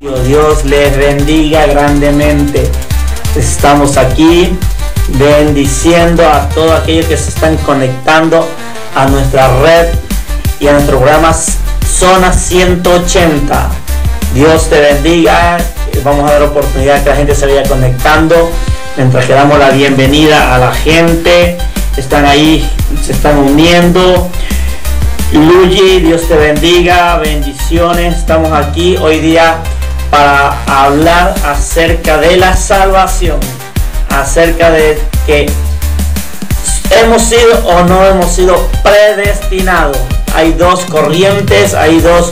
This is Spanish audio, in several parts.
Dios les bendiga grandemente. Estamos aquí bendiciendo a todos aquellos que se están conectando a nuestra red y a nuestro programa Zona 180. Dios te bendiga. Vamos a dar oportunidad que la gente se vaya conectando mientras que damos la bienvenida a la gente. Están ahí, se están uniendo. Luigi, Dios te bendiga, bendiciones. Estamos aquí hoy día para hablar acerca de la salvación, acerca de que hemos sido o no hemos sido predestinados. Hay dos corrientes, hay dos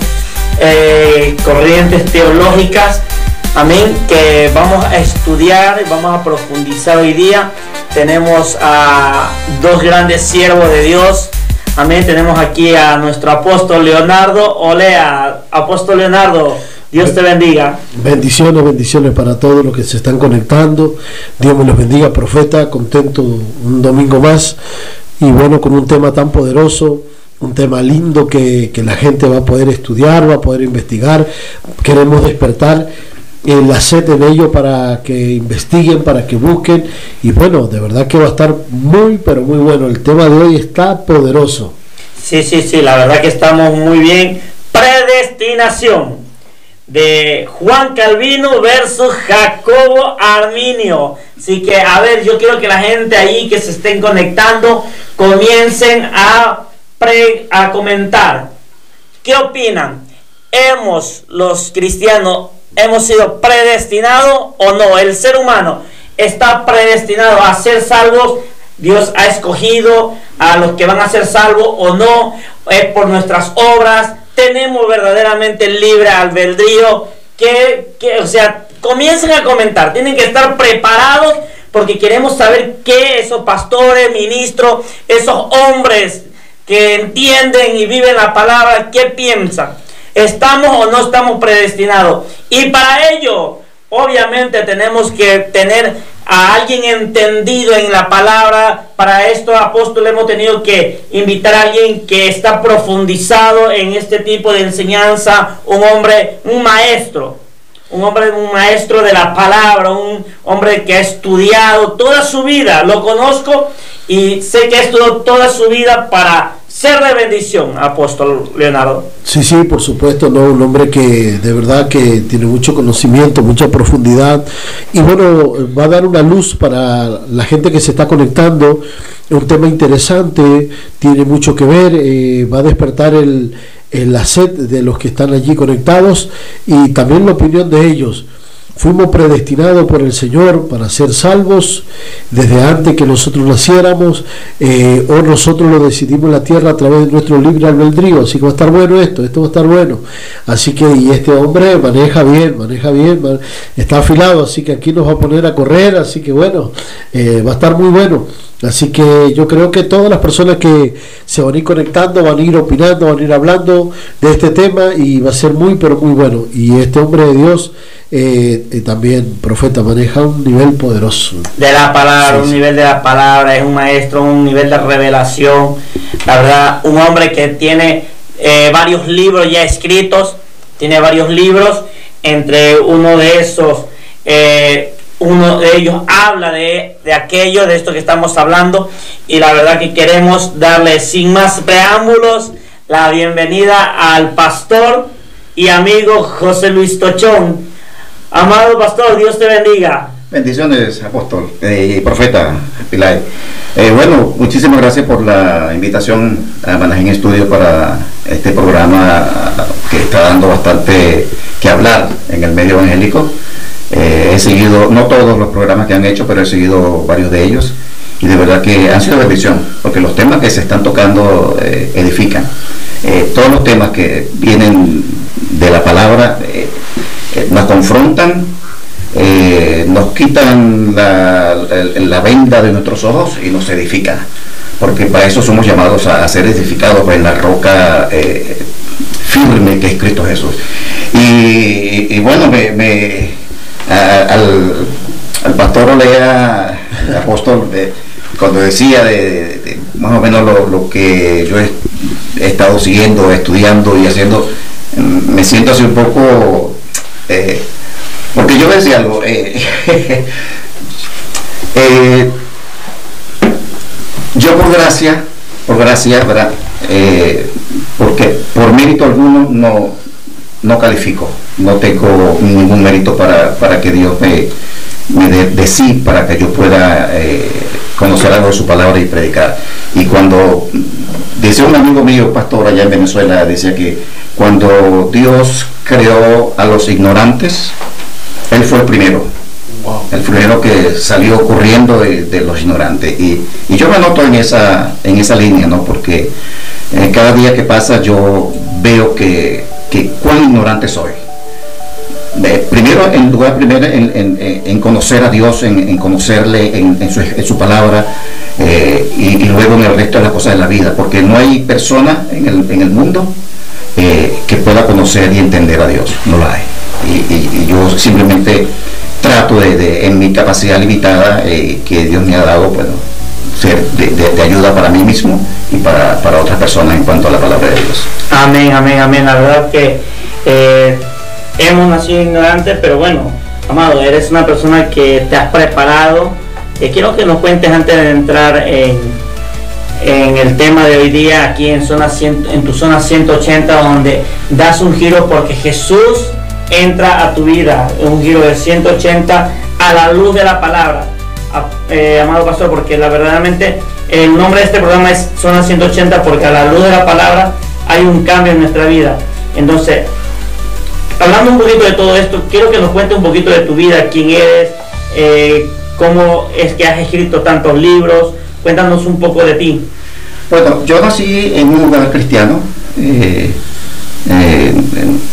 corrientes teológicas, amén, que vamos a estudiar y vamos a profundizar hoy día. Tenemos a dos grandes siervos de Dios. Amén. Tenemos aquí a nuestro apóstol Leonardo. Olea, apóstol Leonardo, Dios te bendiga. Bendiciones, bendiciones para todos los que se están conectando. Dios me los bendiga, profeta. Contento un domingo más. Y bueno, con un tema tan poderoso, un tema lindo que la gente va a poder estudiar, va a poder investigar. Queremos despertar la sed en ello para que investiguen, para que busquen, y bueno, de verdad que va a estar muy, pero muy bueno. El tema de hoy está poderoso. Sí, la verdad que estamos muy bien. Predestinación de Juan Calvino versus Jacobo Arminio. Así que, a ver, yo quiero que la gente ahí que se estén conectando comiencen a comentar. ¿Qué opinan? Los cristianos, ¿hemos sido predestinados o no? El ser humano está predestinado a ser salvos. Dios ha escogido a los que van a ser salvos o no. Es por nuestras obras. Tenemos verdaderamente libre albedrío. O sea, comiencen a comentar. Tienen que estar preparados porque queremos saber qué esos pastores, ministros, esos hombres que entienden y viven la palabra, qué piensan. ¿Estamos o no estamos predestinados? Y para ello, obviamente, tenemos que tener a alguien entendido en la palabra. Para esto, apóstol, hemos tenido que invitar a alguien que está profundizado en este tipo de enseñanza. Un hombre, un maestro de la palabra, un hombre que ha estudiado toda su vida. Lo conozco y sé que ha estudiado toda su vida para ser de bendición, apóstol Leonardo. Sí, por supuesto, no, un hombre que de verdad que tiene mucho conocimiento, mucha profundidad, y bueno, va a dar una luz para la gente que se está conectando. Un tema interesante, tiene mucho que ver, va a despertar la sed de los que están allí conectados y también la opinión de ellos. Fuimos predestinados por el Señor para ser salvos desde antes que nosotros naciéramos, o nosotros lo decidimos en la tierra a través de nuestro libre albedrío. Así que va a estar bueno esto va a estar bueno. Así que, y este hombre maneja bien, está afilado, así que aquí nos va a poner a correr, así que bueno, va a estar muy bueno. Así que yo creo que todas las personas que se van a ir conectando, van a ir opinando, van a ir hablando de este tema y va a ser muy, pero muy bueno. Y este hombre de Dios también, profeta, maneja un nivel poderoso de la palabra, un nivel de la palabra, es un maestro, un nivel de revelación. La verdad, un hombre que tiene varios libros ya escritos, tiene varios libros. Entre uno de esos, uno de ellos habla de aquello, de esto que estamos hablando, y la verdad que queremos darle sin más preámbulos la bienvenida al pastor y amigo José Luis Tochón. Amado pastor, Dios te bendiga. Bendiciones, apóstol y profeta Pilay. Bueno, muchísimas gracias por la invitación a Managing Estudio para este programa que está dando bastante que hablar en el medio evangélico. He seguido, no todos los programas que han hecho, pero he seguido varios de ellos y de verdad que han sido bendición, porque los temas que se están tocando edifican. Todos los temas que vienen de la palabra nos confrontan, nos quitan la venda de nuestros ojos y nos edifican, porque para eso somos llamados a ser edificados en la roca firme que es Cristo Jesús. Y bueno, al pastor Olea, el apóstol, cuando decía de más o menos lo que yo he estado siguiendo, estudiando y haciendo, me siento así un poco porque yo decía algo, yo por gracia, ¿verdad? Porque por mérito alguno no califico, no tengo ningún mérito para que Dios me dé de sí, para que yo pueda conocer algo de su palabra y predicar. Y cuando decía un amigo mío, pastor allá en Venezuela, decía que cuando Dios creó a los ignorantes, Él fue el primero. Wow. El primero que salió corriendo de los ignorantes. Y yo me noto en esa línea, ¿no? Porque cada día que pasa yo veo que cuán ignorante soy. Primero en conocer a Dios, en conocerle en su palabra, y luego en el resto de las cosas de la vida, porque no hay persona en el mundo que pueda conocer y entender a Dios, no la hay. Y yo simplemente trato en mi capacidad limitada que Dios me ha dado, bueno, ser de ayuda para mí mismo y para otras personas en cuanto a la palabra de Dios. Amén, amén, amén. La verdad que hemos nacido ignorantes, pero bueno, amado, eres una persona que te has preparado. Quiero que nos cuentes antes de entrar en el tema de hoy día aquí en tu zona 180, donde das un giro porque Jesús entra a tu vida, un giro de 180 a la luz de la palabra, amado pastor, porque verdaderamente el nombre de este programa es Zona 180 porque a la luz de la palabra hay un cambio en nuestra vida. Entonces, hablando un poquito de todo esto, quiero que nos cuentes un poquito de tu vida, quién eres, cómo es que has escrito tantos libros. Cuéntanos un poco de ti. Bueno, yo nací en un lugar cristiano.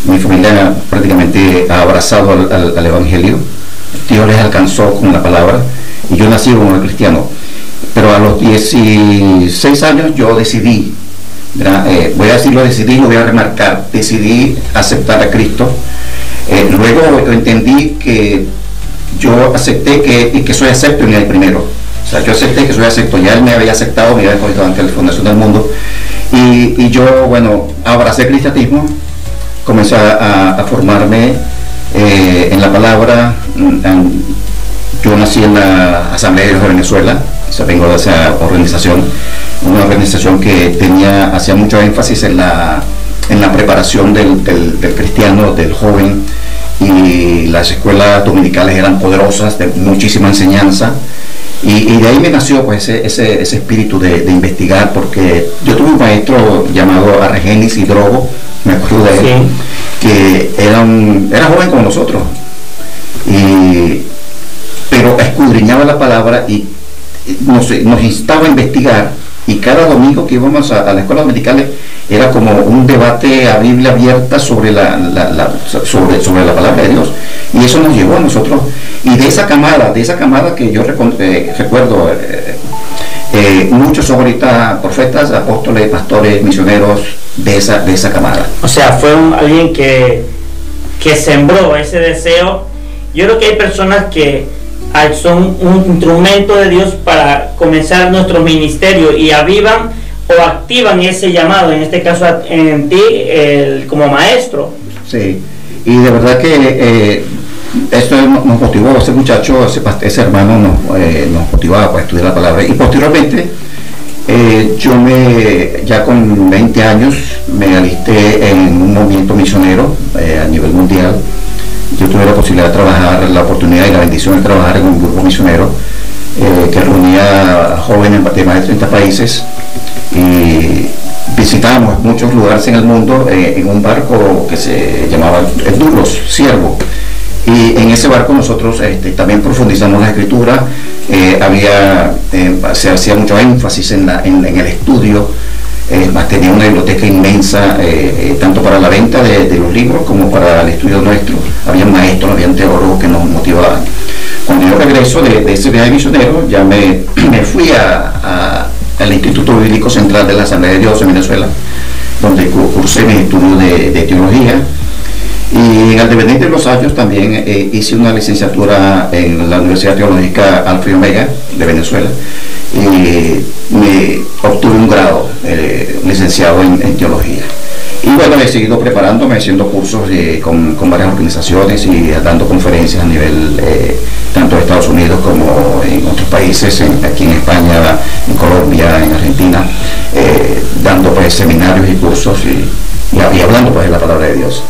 Mi familia prácticamente ha abrazado al Evangelio. Dios les alcanzó con la palabra y yo nací en un lugar cristiano. Pero a los 16 años yo decidí, voy a decirlo, lo voy a remarcar, decidí aceptar a Cristo. Luego entendí que yo acepté que soy acepto en el primero. O sea, yo acepté que soy acepto, ya Él me había aceptado, me había escogido ante la fundación del mundo. Y yo, bueno, abracé el cristianismo, comencé a formarme en la palabra. Yo nací en la Asamblea de Dios de Venezuela, o sea, vengo de esa organización, una organización que hacía mucho énfasis en la preparación del cristiano, del joven, y las escuelas dominicales eran poderosas, de muchísima enseñanza. Y de ahí me nació pues ese espíritu de investigar, porque yo tuve un maestro llamado Argenis Hidrogo, me acuerdo de él, sí, que era joven como nosotros, pero escudriñaba la palabra y nos instaba a investigar, y cada domingo que íbamos a la escuela dominical era como un debate a Biblia abierta sobre la palabra de Dios, y eso nos llevó a nosotros. Y de esa camada que yo recuerdo, muchos son ahorita profetas, apóstoles, pastores, misioneros de esa camada. O sea, fue alguien que sembró ese deseo. Yo creo que hay personas que son un instrumento de Dios para comenzar nuestro ministerio y avivan o activan ese llamado, en este caso en ti como maestro. Sí, y de verdad que esto nos motivó, ese muchacho, ese hermano nos motivaba para estudiar la palabra. Y posteriormente ya con 20 años me alisté en un movimiento misionero a nivel mundial. Yo tuve la posibilidad de trabajar, la oportunidad y la bendición de trabajar en un grupo misionero que reunía jóvenes de más de 30 países, y visitábamos muchos lugares en el mundo en un barco que se llamaba el Duros, Siervo. Y en ese barco nosotros también profundizamos la escritura, se hacía mucho énfasis en el estudio, tenía una biblioteca inmensa, tanto para la venta de los libros como para el estudio nuestro. Había maestros, había teólogos que nos motivaban. Cuando yo regreso de ese viaje misionero, ya me fui al Instituto Bíblico Central de la Asamblea de Dios en Venezuela, donde cursé mi estudio de teología. Y en el devenir de los años también hice una licenciatura en la Universidad Teológica Alfa y Omega de Venezuela, y me obtuve un grado licenciado en teología. Y bueno, he seguido preparándome, haciendo cursos con varias organizaciones y dando conferencias a nivel tanto de Estados Unidos como en otros países, aquí en España, en Colombia, en Argentina, dando pues seminarios y cursos y hablando pues de la palabra de Dios.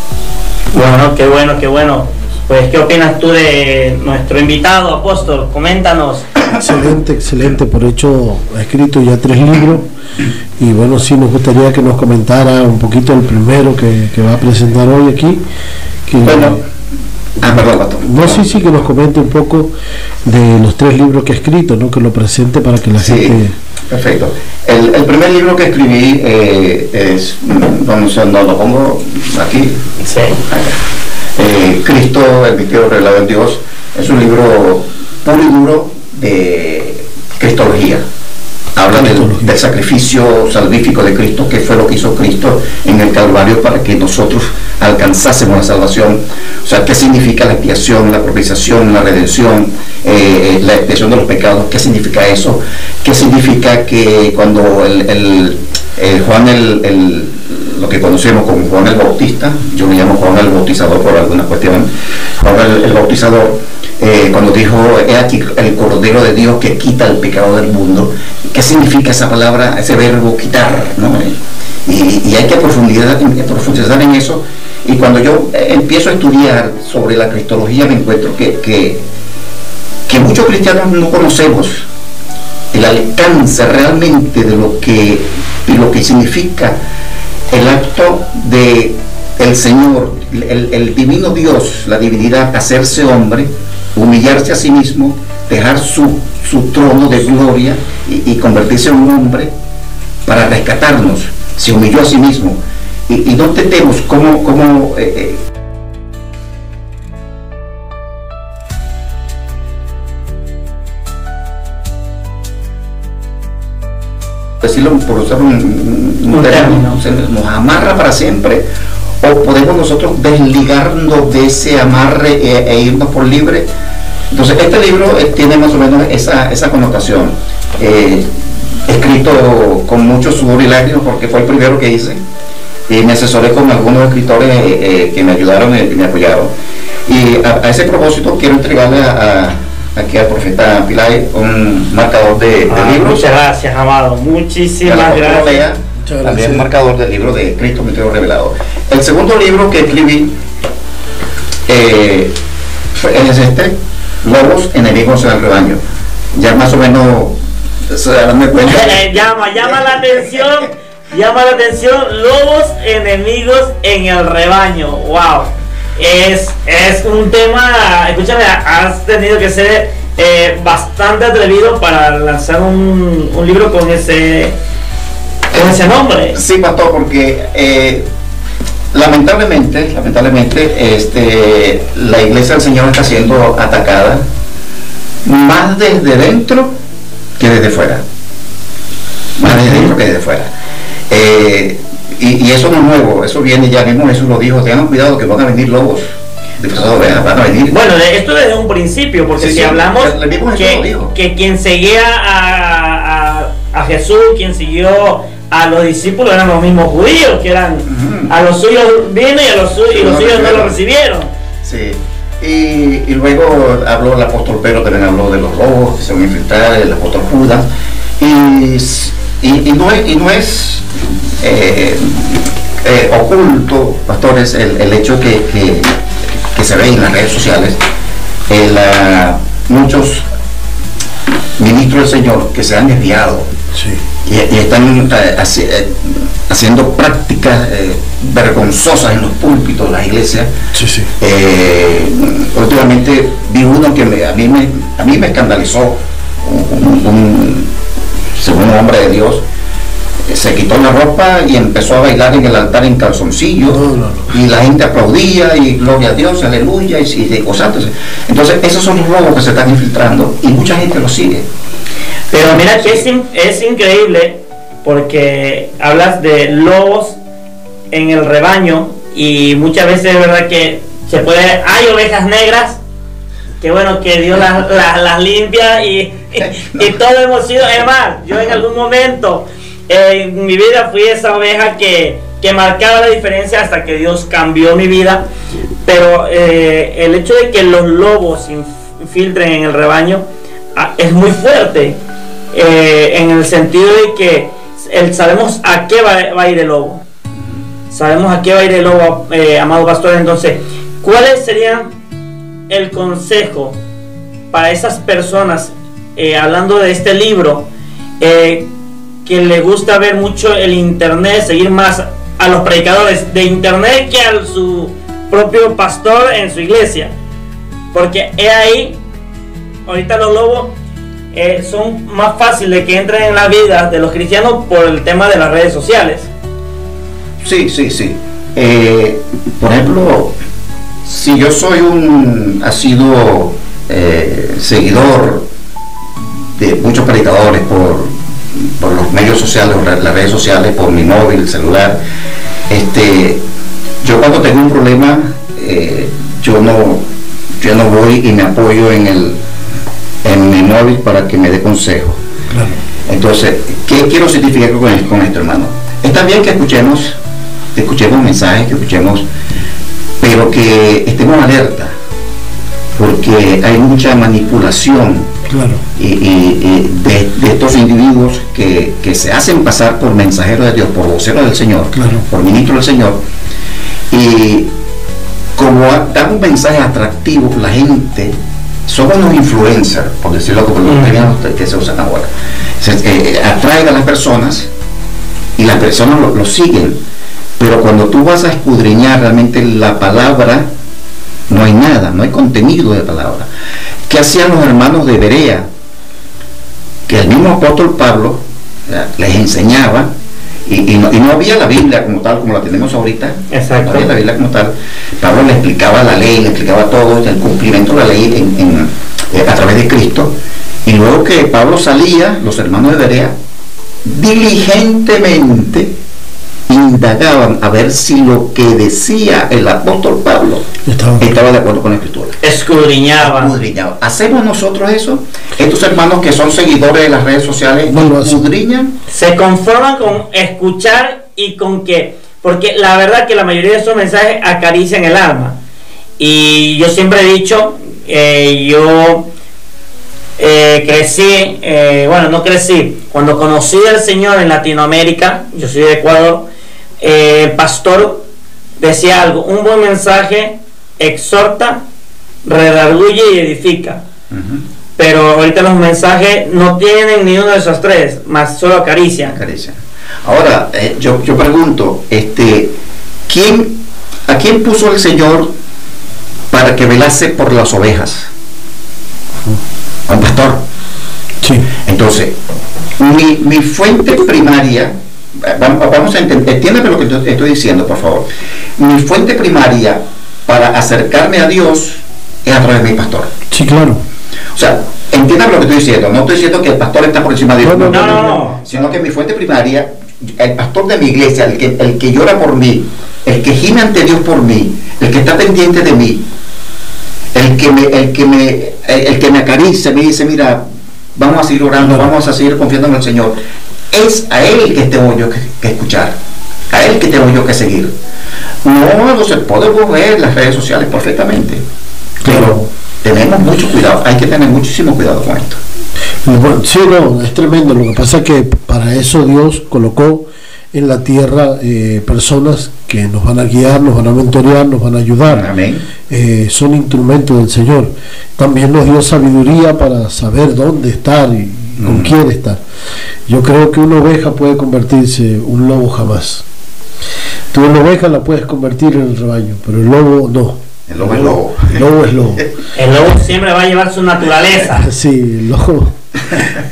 Bueno, qué bueno, qué bueno. Pues, ¿qué opinas tú de nuestro invitado, apóstol? Coméntanos. Excelente, excelente. Por hecho, ha escrito ya 3 libros. Y bueno, sí, nos gustaría que nos comentara un poquito el primero que va a presentar hoy aquí. Bueno, perdón. No, sí, que nos comente un poco de los 3 libros que ha escrito, ¿no? Que lo presente para que la gente... Perfecto. El primer libro que escribí es, no lo pongo aquí. Sí. Cristo, el misterio revelado en Dios, es un libro puro y duro de cristología. Habla del sacrificio salvífico de Cristo, que fue lo que hizo Cristo en el Calvario para que nosotros alcanzásemos la salvación. O sea, ¿qué significa la expiación, la propiciación, la redención, la expiación de los pecados? ¿Qué significa eso? ¿Qué significa que cuando Juan lo que conocemos como Juan el Bautista, yo le llamo Juan el Bautizador por alguna cuestión, Juan el Bautizador, cuando dijo, he aquí el Cordero de Dios que quita el pecado del mundo, ¿qué significa esa palabra, ese verbo quitar, ¿no? Y hay que profundizar en eso. Y cuando yo empiezo a estudiar sobre la cristología, me encuentro que muchos cristianos no conocemos el alcance realmente de lo que significa el acto de el Señor, el divino Dios, la divinidad, hacerse hombre, humillarse a sí mismo, dejar su trono de gloria y convertirse en un hombre para rescatarnos. Se humilló a sí mismo. Y no entendemos cómo decirlo por usar un término, nos amarra para siempre, o podemos nosotros desligarnos de ese amarre e irnos por libre. Entonces este libro tiene más o menos esa connotación, escrito con mucho sudor y lágrimas porque fue el primero que hice, y me asesoré con algunos escritores que me ayudaron y me apoyaron, y a ese propósito quiero entregarle aquí al profeta Pilay un marcador de libros. Muchas gracias, amado, muchísimas gracias. También un marcador del libro de Cristo, misterio revelado. El segundo libro que escribí es este, Lobos, enemigos en el rebaño. Ya más o menos darme cuenta. llama la atención, lobos enemigos en el rebaño. Wow. Es un tema, escúchame, has tenido que ser bastante atrevido para lanzar un libro con ese nombre. Sí, pastor, porque lamentablemente la iglesia del Señor está siendo atacada más desde dentro que desde fuera. Y eso no es nuevo, eso viene ya mismo, Jesús lo dijo, tengan cuidado que van a venir lobos disfrazados, van a venir. Bueno, esto desde un principio, porque si hablamos que quien seguía a Jesús, quien siguió a los discípulos eran los mismos judíos, que eran a los suyos vino y los suyos no lo recibieron. Sí. Y luego habló el apóstol Pedro, también habló de los lobos que se van a infiltrar, el apóstol Judas, y no es oculto, pastores, el hecho que se ve en las redes sociales, muchos ministros del Señor que se han desviado. Sí. Y están haciendo prácticas vergonzosas en los púlpitos de las iglesias. Sí. Últimamente vi uno que a mí me escandalizó, según un hombre de Dios, se quitó la ropa y empezó a bailar en el altar en calzoncillo, y la gente aplaudía y gloria a Dios, aleluya, y cosas. Entonces esos son los lobos que se están infiltrando y mucha gente los sigue. Pero mira que es increíble, porque hablas de lobos en el rebaño, y muchas veces es verdad que hay ovejas negras, que bueno, que Dios las limpia, y todos hemos sido. Es más, yo en algún momento en mi vida fui esa oveja que que marcaba la diferencia hasta que Dios cambió mi vida. Pero el hecho de que los lobos infiltren en el rebaño es muy fuerte, en el sentido de que sabemos a qué va a ir el lobo. Sabemos a qué va a ir el lobo, amado pastor. Entonces, ¿cuáles serían el consejo para esas personas, hablando de este libro, que le gusta ver mucho el internet, seguir más a los predicadores de internet que a su propio pastor en su iglesia? Porque ahí, ahorita los lobos son más fáciles que entren en la vida de los cristianos por el tema de las redes sociales. Sí. Por ejemplo, si yo soy un asiduo seguidor de muchos predicadores por los medios sociales, las redes sociales, por mi móvil, celular, yo cuando tengo un problema, yo no voy y me apoyo en mi móvil para que me dé consejo. Claro. Entonces, ¿qué quiero significar con esto, hermano? Está bien que escuchemos mensajes, pero que estemos alerta, porque hay mucha manipulación. Claro. Y de estos individuos que se hacen pasar por mensajeros de Dios, por voceros del Señor, claro, por ministros del Señor, y como dan un mensaje atractivo, la gente, somos unos influencers, por decirlo como los términos que se usan ahora, atraen a las personas y las personas lo siguen, pero cuando tú vas a escudriñar realmente la palabra, no hay nada, no hay contenido de palabra. ¿Qué hacían los hermanos de Berea? Que el mismo apóstol Pablo les enseñaba, y no había la Biblia como tal, como la tenemos ahorita. Exacto. No había la Biblia como tal. Pablo le explicaba la ley, le explicaba todo, el cumplimiento de la ley a través de Cristo. Y luego que Pablo salía, los hermanos de Berea diligentemente indagaban a ver si lo que decía el apóstol Pablo estaba de acuerdo con la Escritura. Escudriñaban. ¿Hacemos nosotros eso? Estos hermanos que son seguidores de las redes sociales, escudriñan. Se conforman con escuchar y con que, porque la verdad que la mayoría de esos mensajes acarician el alma. Y yo siempre he dicho, yo crecí, no crecí, cuando conocí al Señor en Latinoamérica, yo soy de Ecuador, el pastor decía algo: un buen mensaje exhorta, redarguye y edifica. Pero ahorita los mensajes no tienen ni uno de esos tres, más solo acarician. Ahora, yo pregunto, ¿a quién puso el Señor para que velase por las ovejas? A un pastor. Sí. Entonces, mi fuente primaria, vamos a entender, entiéndeme lo que estoy diciendo, por favor. Mi fuente primaria para acercarme a Dios es a través de mi pastor. Sí, claro. O sea, entiéndame lo que estoy diciendo. No estoy diciendo que el pastor está por encima de Dios. No. Sino que mi fuente primaria, el pastor de mi iglesia, el que llora por mí, el que gime ante Dios por mí, el que está pendiente de mí, el que me acaricia, me dice: mira, vamos a seguir orando, vamos a seguir confiando en el Señor. Es a Él que tengo yo que escuchar, a Él que tengo yo que seguir. No se podemos ver las redes sociales perfectamente, pero tenemos mucho cuidado, hay que tener muchísimo cuidado con esto. Bueno, sí, no, es tremendo. Lo que pasa es que para eso Dios colocó en la tierra personas que nos van a guiar, nos van a mentorear, nos van a ayudar. Amén. Son instrumentos del Señor. También nos dio sabiduría para saber dónde estar y con quién estar. Yo creo que una oveja puede convertirse, un lobo jamás. Tú una oveja la puedes convertir en el rebaño, pero el lobo no. El lobo es lobo. El lobo es lobo. El lobo siempre va a llevar su naturaleza. Sí, el lobo,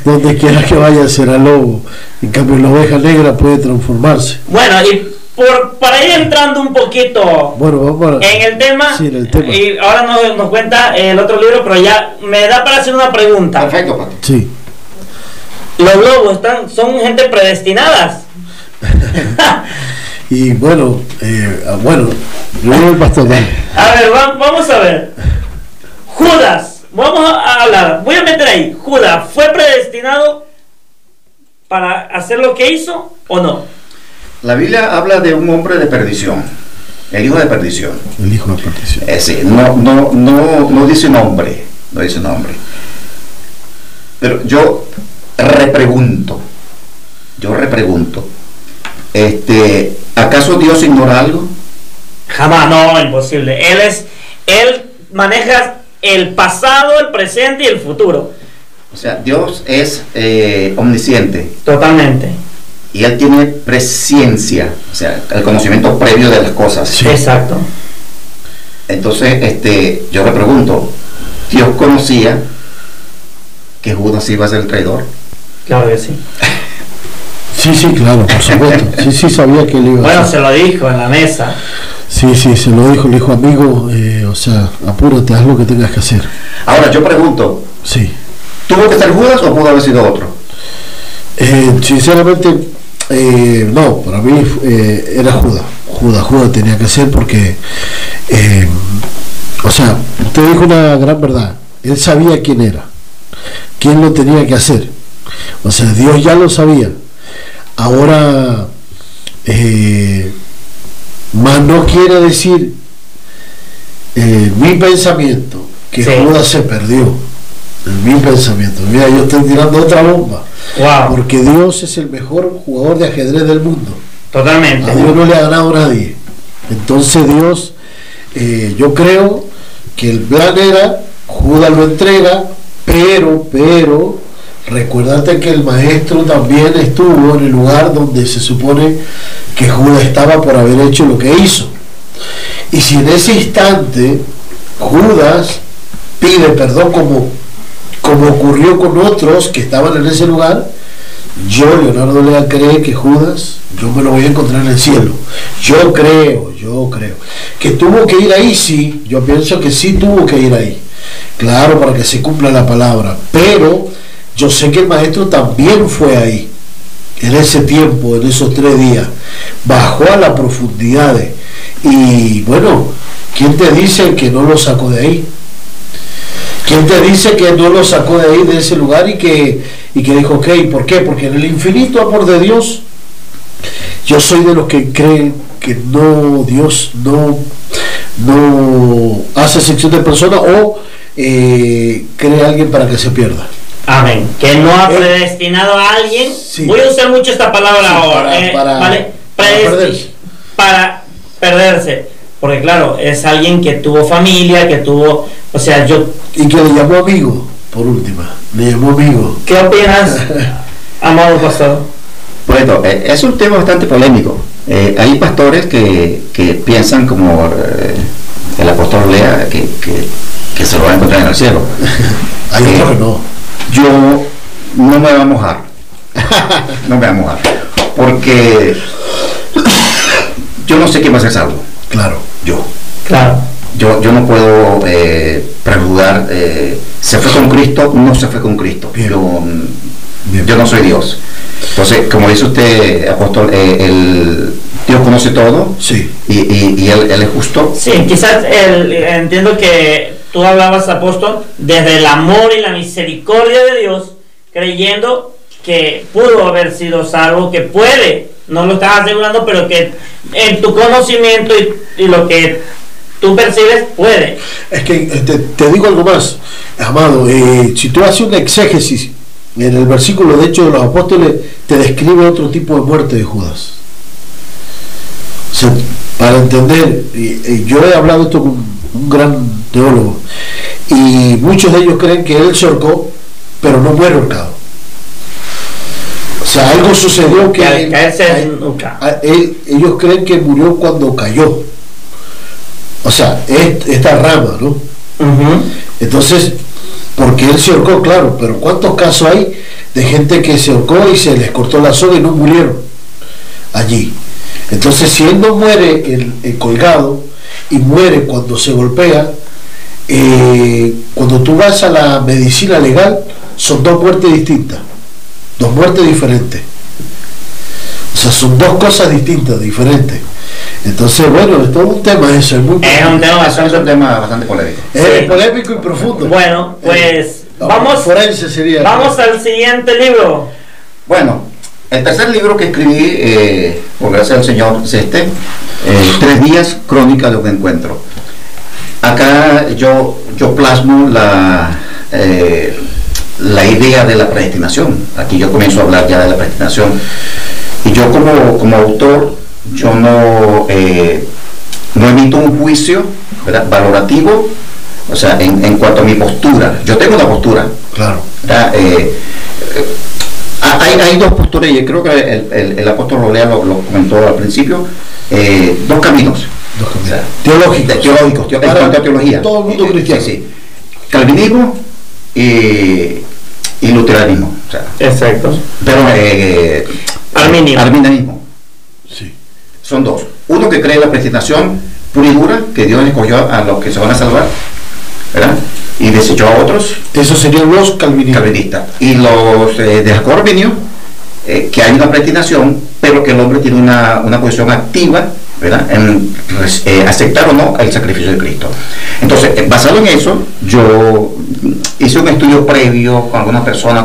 donde quiera que vaya será lobo. En cambio la oveja negra puede transformarse. Bueno, y para ir entrando un poquito en el tema, sí, en el tema. Y ahora nos cuenta el otro libro, pero ya me da para hacer una pregunta. Perfecto, Pato. Sí. Los lobos son gente predestinadas. Y yo el pastor. A ver, vamos a ver. Judas, vamos a hablar. Voy a meter ahí. Judas, ¿fue predestinado para hacer lo que hizo o no? La Biblia habla de un hombre de perdición, el hijo de perdición. El hijo de perdición. Sí, no dice nombre, no dice nombre. Pero yo repregunto, ¿acaso Dios ignora algo? Jamás, no, imposible. Él maneja el pasado, el presente y el futuro. O sea, Dios es omnisciente. Totalmente. Y Él tiene presciencia, o sea, el conocimiento previo de las cosas. Sí. Exacto. Entonces, yo le pregunto, ¿Dios conocía que Judas iba a ser el traidor? Claro que sí. Sí, claro, por supuesto. Sí, sabía que él iba a ser. Bueno, se lo dijo en la mesa. Sí, se lo dijo, le dijo, amigo, o sea, apúrate, haz lo que tengas que hacer. Ahora, yo pregunto, sí, ¿tuvo que ser Judas o pudo haber sido otro? Sinceramente, no, para mí era Judas. Judas tenía que ser porque, o sea, usted dijo una gran verdad. Él sabía quién era, quién lo tenía que hacer. O sea, Dios ya lo sabía. Ahora, más no quiere decir mi pensamiento que Judas se perdió. En mi pensamiento, mira, yo estoy tirando otra bomba. Wow. Porque Dios es el mejor jugador de ajedrez del mundo. Totalmente. A Dios no le ha ganado nadie. Entonces Dios, yo creo que el plan era, Judas lo entrega, pero recuérdate que el maestro también estuvo en el lugar donde se supone que Judas estaba por haber hecho lo que hizo. Y si en ese instante Judas pide perdón como ocurrió con otros que estaban en ese lugar, Leonardo Lea, cree que Judas, yo me lo voy a encontrar en el cielo. Yo creo que tuvo que ir ahí, sí, yo pienso que sí tuvo que ir ahí, claro, para que se cumpla la palabra, pero yo sé que el maestro también fue ahí, en ese tiempo, en esos 3 días, bajó a las profundidades, y bueno, ¿quién te dice que no lo sacó de ahí? ¿Quién te dice que no lo sacó de ahí, de ese lugar, y que dijo, ok, ¿por qué? Porque en el infinito amor de Dios, yo soy de los que creen que no, Dios no hace excepción de personas o cree a alguien para que se pierda. Amén. Que no ha predestinado a alguien. Sí. Voy a usar mucho esta palabra ahora. Para perderse. Porque claro, es alguien que tuvo familia, que tuvo, o sea, y que le llamó amigo, por última, le llamó amigo. ¿Qué opinas, amado pastor? Bueno, es un tema bastante polémico. Hay pastores que piensan como el apóstol Lea, que se lo va a encontrar en el cielo. Hay otros que no. Yo no me voy a mojar. No me voy a mojar. Porque yo no sé quién va a ser salvo. Claro. Yo no puedo prejuzgar, se fue con Cristo, no se fue con Cristo. Yo no soy Dios. Entonces, como dice usted, apóstol, Dios conoce todo, sí. y él es justo. Sí, quizás entiendo que tú hablabas, apóstol, desde el amor y la misericordia de Dios, creyendo que pudo haber sido salvo, que puede, no lo estás asegurando, pero que en tu conocimiento y lo que tú percibes puede. Es que te digo algo más, amado, si tú haces una exégesis en el versículo de Hechos de los Apóstoles, te describe otro tipo de muerte de Judas. O sea, para entender, yo he hablado esto con un gran teólogo, y muchos de ellos creen que él se ahorcó, pero no muere ahorcado. O sea, algo sucedió que ellos creen que murió cuando cayó. O sea, esta rama, ¿no? Entonces, porque él se ahorcó, claro, pero ¿cuántos casos hay de gente que se ahorcó y se les cortó la soga y no murieron allí? Entonces, si él no muere el colgado y muere cuando se golpea, cuando tú vas a la medicina legal, son 2 muertes distintas, 2 muertes diferentes. O sea, son 2 cosas distintas, diferentes. Entonces, bueno, es todo un tema eso, es un tema bastante polémico. Es polémico y profundo. Bueno, pues vamos forense sería. Vamos al siguiente libro. Bueno, el tercer libro que escribí, por gracias al Señor, es 3 días, crónica de un encuentro. Acá yo plasmo la idea de la predestinación. Aquí yo comienzo a hablar ya de la predestinación. Y yo como autor, yo no emito un juicio, ¿verdad?, valorativo, o sea, en cuanto a mi postura. Yo tengo una postura. Claro. Hay 2 posturas, y creo que el apóstol Lolea lo comentó al principio, 2 caminos. O sea, teológicos, en cuanto a teología. Todo el mundo cristiano. Sí. Calvinismo y luteranismo. O sea, exacto. Pero arminianismo. Sí. Son 2. Uno que cree en la predestinación pura y dura, que Dios escogió a los que se van a salvar, ¿verdad?, y desechó a otros. Esos serían los calvinistas. Y los de Jacobo Arminio, que hay una predestinación, pero que el hombre tiene una posición activa, ¿verdad?, en aceptar o no el sacrificio de Cristo. Entonces, basado en eso, yo hice un estudio previo con algunas personas,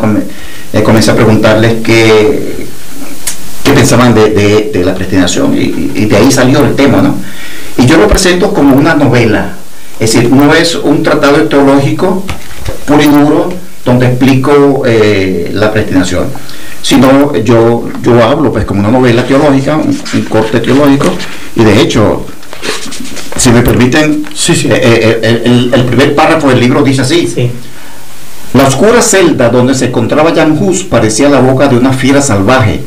comencé a preguntarles qué pensaban de la predestinación, y de ahí salió el tema, ¿no? Y yo lo presento como una novela, es decir, no es un tratado teológico puro y duro donde explico la predestinación, sino yo hablo pues como una novela teológica, un corte teológico, y de hecho, si me permiten, sí. El primer párrafo del libro dice así: sí. La oscura celda donde se encontraba Jan Hus parecía la boca de una fiera salvaje.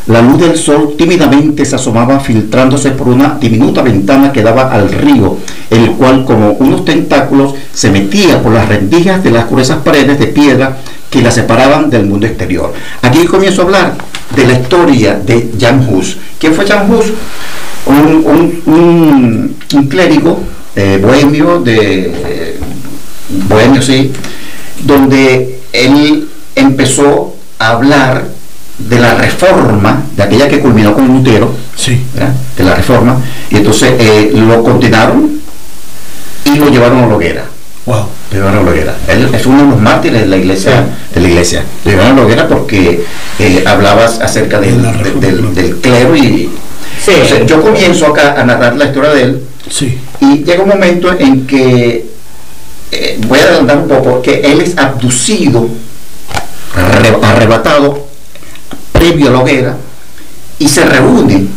La luz del sol tímidamente se asomaba filtrándose por una diminuta ventana que daba al río, el cual como unos tentáculos se metía por las rendijas de las gruesas paredes de piedra que la separaban del mundo exterior. Aquí comienzo a hablar de la historia de Jan Hus. ¿Quién fue Jan Hus? Un clérigo bohemio, sí, donde él empezó a hablar de la reforma, de aquella que culminó con Lutero, sí, ¿verdad?, de la reforma, y entonces lo condenaron y lo llevaron a la hoguera. Wow. Lo llevaron a la hoguera. Él es uno de los mártires de la iglesia. Lo llevaron a la hoguera porque hablaba acerca del clero, y sí. Entonces, yo comienzo acá a narrar la historia de él, sí, y llega un momento en que voy a adelantar un poco, que él es abducido, arrebatado previo a la hoguera, y se reúne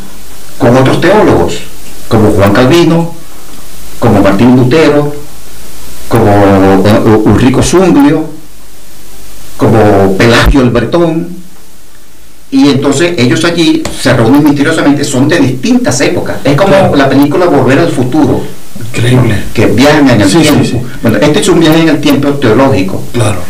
con otros teólogos como Juan Calvino, como Martín Lutero, como Ulrico Zwinglio, como Pelagio el Bretón, y entonces ellos allí se reúnen misteriosamente. Son de distintas épocas, es como la película Volver al Futuro. Increíble. Que viajan en el tiempo. Sí. Bueno, este es un viaje en el tiempo teológico. Claro.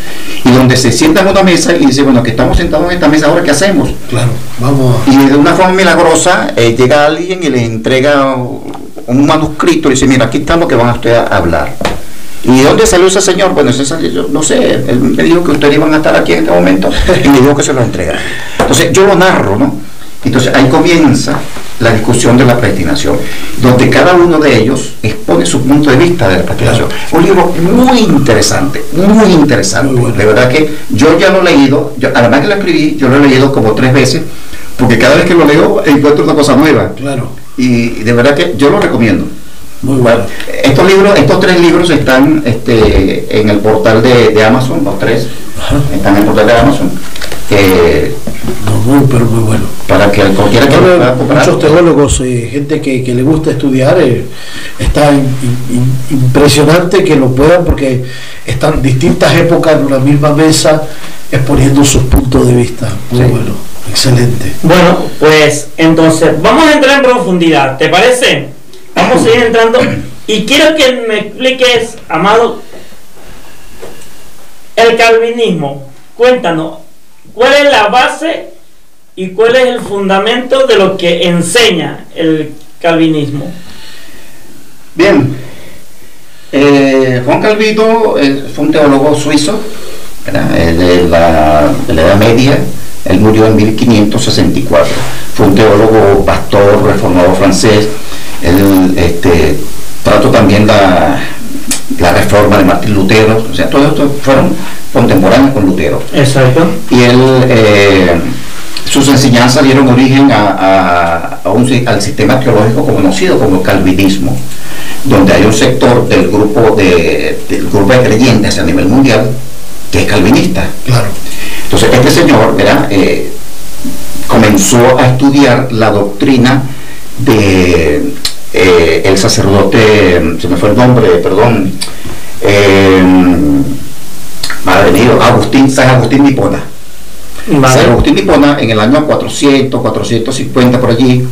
Y donde se sientan en una mesa y dicen, bueno, que estamos sentados en esta mesa, ¿ahora qué hacemos? Claro, vamos a... Y de una forma milagrosa llega alguien y les entrega un manuscrito y dice, mira, aquí está lo que van a ustedes a hablar. ¿Y de dónde salió ese señor? Bueno, ese salió, yo no sé, él me dijo que ustedes iban a estar aquí en este momento y me dijo que se lo entregara. Entonces yo lo narro, ¿no? Entonces ahí comienza la discusión de la predestinación, donde cada uno de ellos expone su punto de vista de la predestinación. Un libro muy interesante, muy bueno. De verdad que yo ya lo he leído, además que lo escribí, yo lo he leído como 3 veces, porque cada vez que lo leo encuentro una cosa nueva. Claro. Y de verdad que yo lo recomiendo. Muy bueno. Estos 3 libros están en el portal de Amazon, los 3. Ajá. Están en el portal de Amazon. Muy bueno. Para que cualquiera que muchos teólogos, gente que le gusta estudiar, está impresionante que lo puedan, porque están distintas épocas en una misma mesa exponiendo sus puntos de vista. Muy bueno, excelente. Bueno, pues entonces vamos a entrar en profundidad, ¿te parece? Vamos a ir entrando y quiero que me expliques, amado, el calvinismo. Cuéntanos, ¿cuál es la base y cuál es el fundamento de lo que enseña el calvinismo? Bien, Juan Calvino fue un teólogo suizo, ¿verdad?, de la Edad Media. Él murió en 1564. Fue un teólogo, pastor, reformador francés. Él trató también la reforma de Martín Lutero. O sea, todos estos fueron contemporáneos con Lutero. Exacto. Y él sus enseñanzas dieron origen al sistema teológico conocido como calvinismo, donde hay un sector del grupo de creyentes a nivel mundial que es calvinista. Claro. Entonces este señor, ¿verdad? Comenzó a estudiar la doctrina de el sacerdote, se me fue el nombre, perdón, madre mía, San Agustín de Hipona. Vale. San Agustín de Hipona, en el año 400, 450 por allí,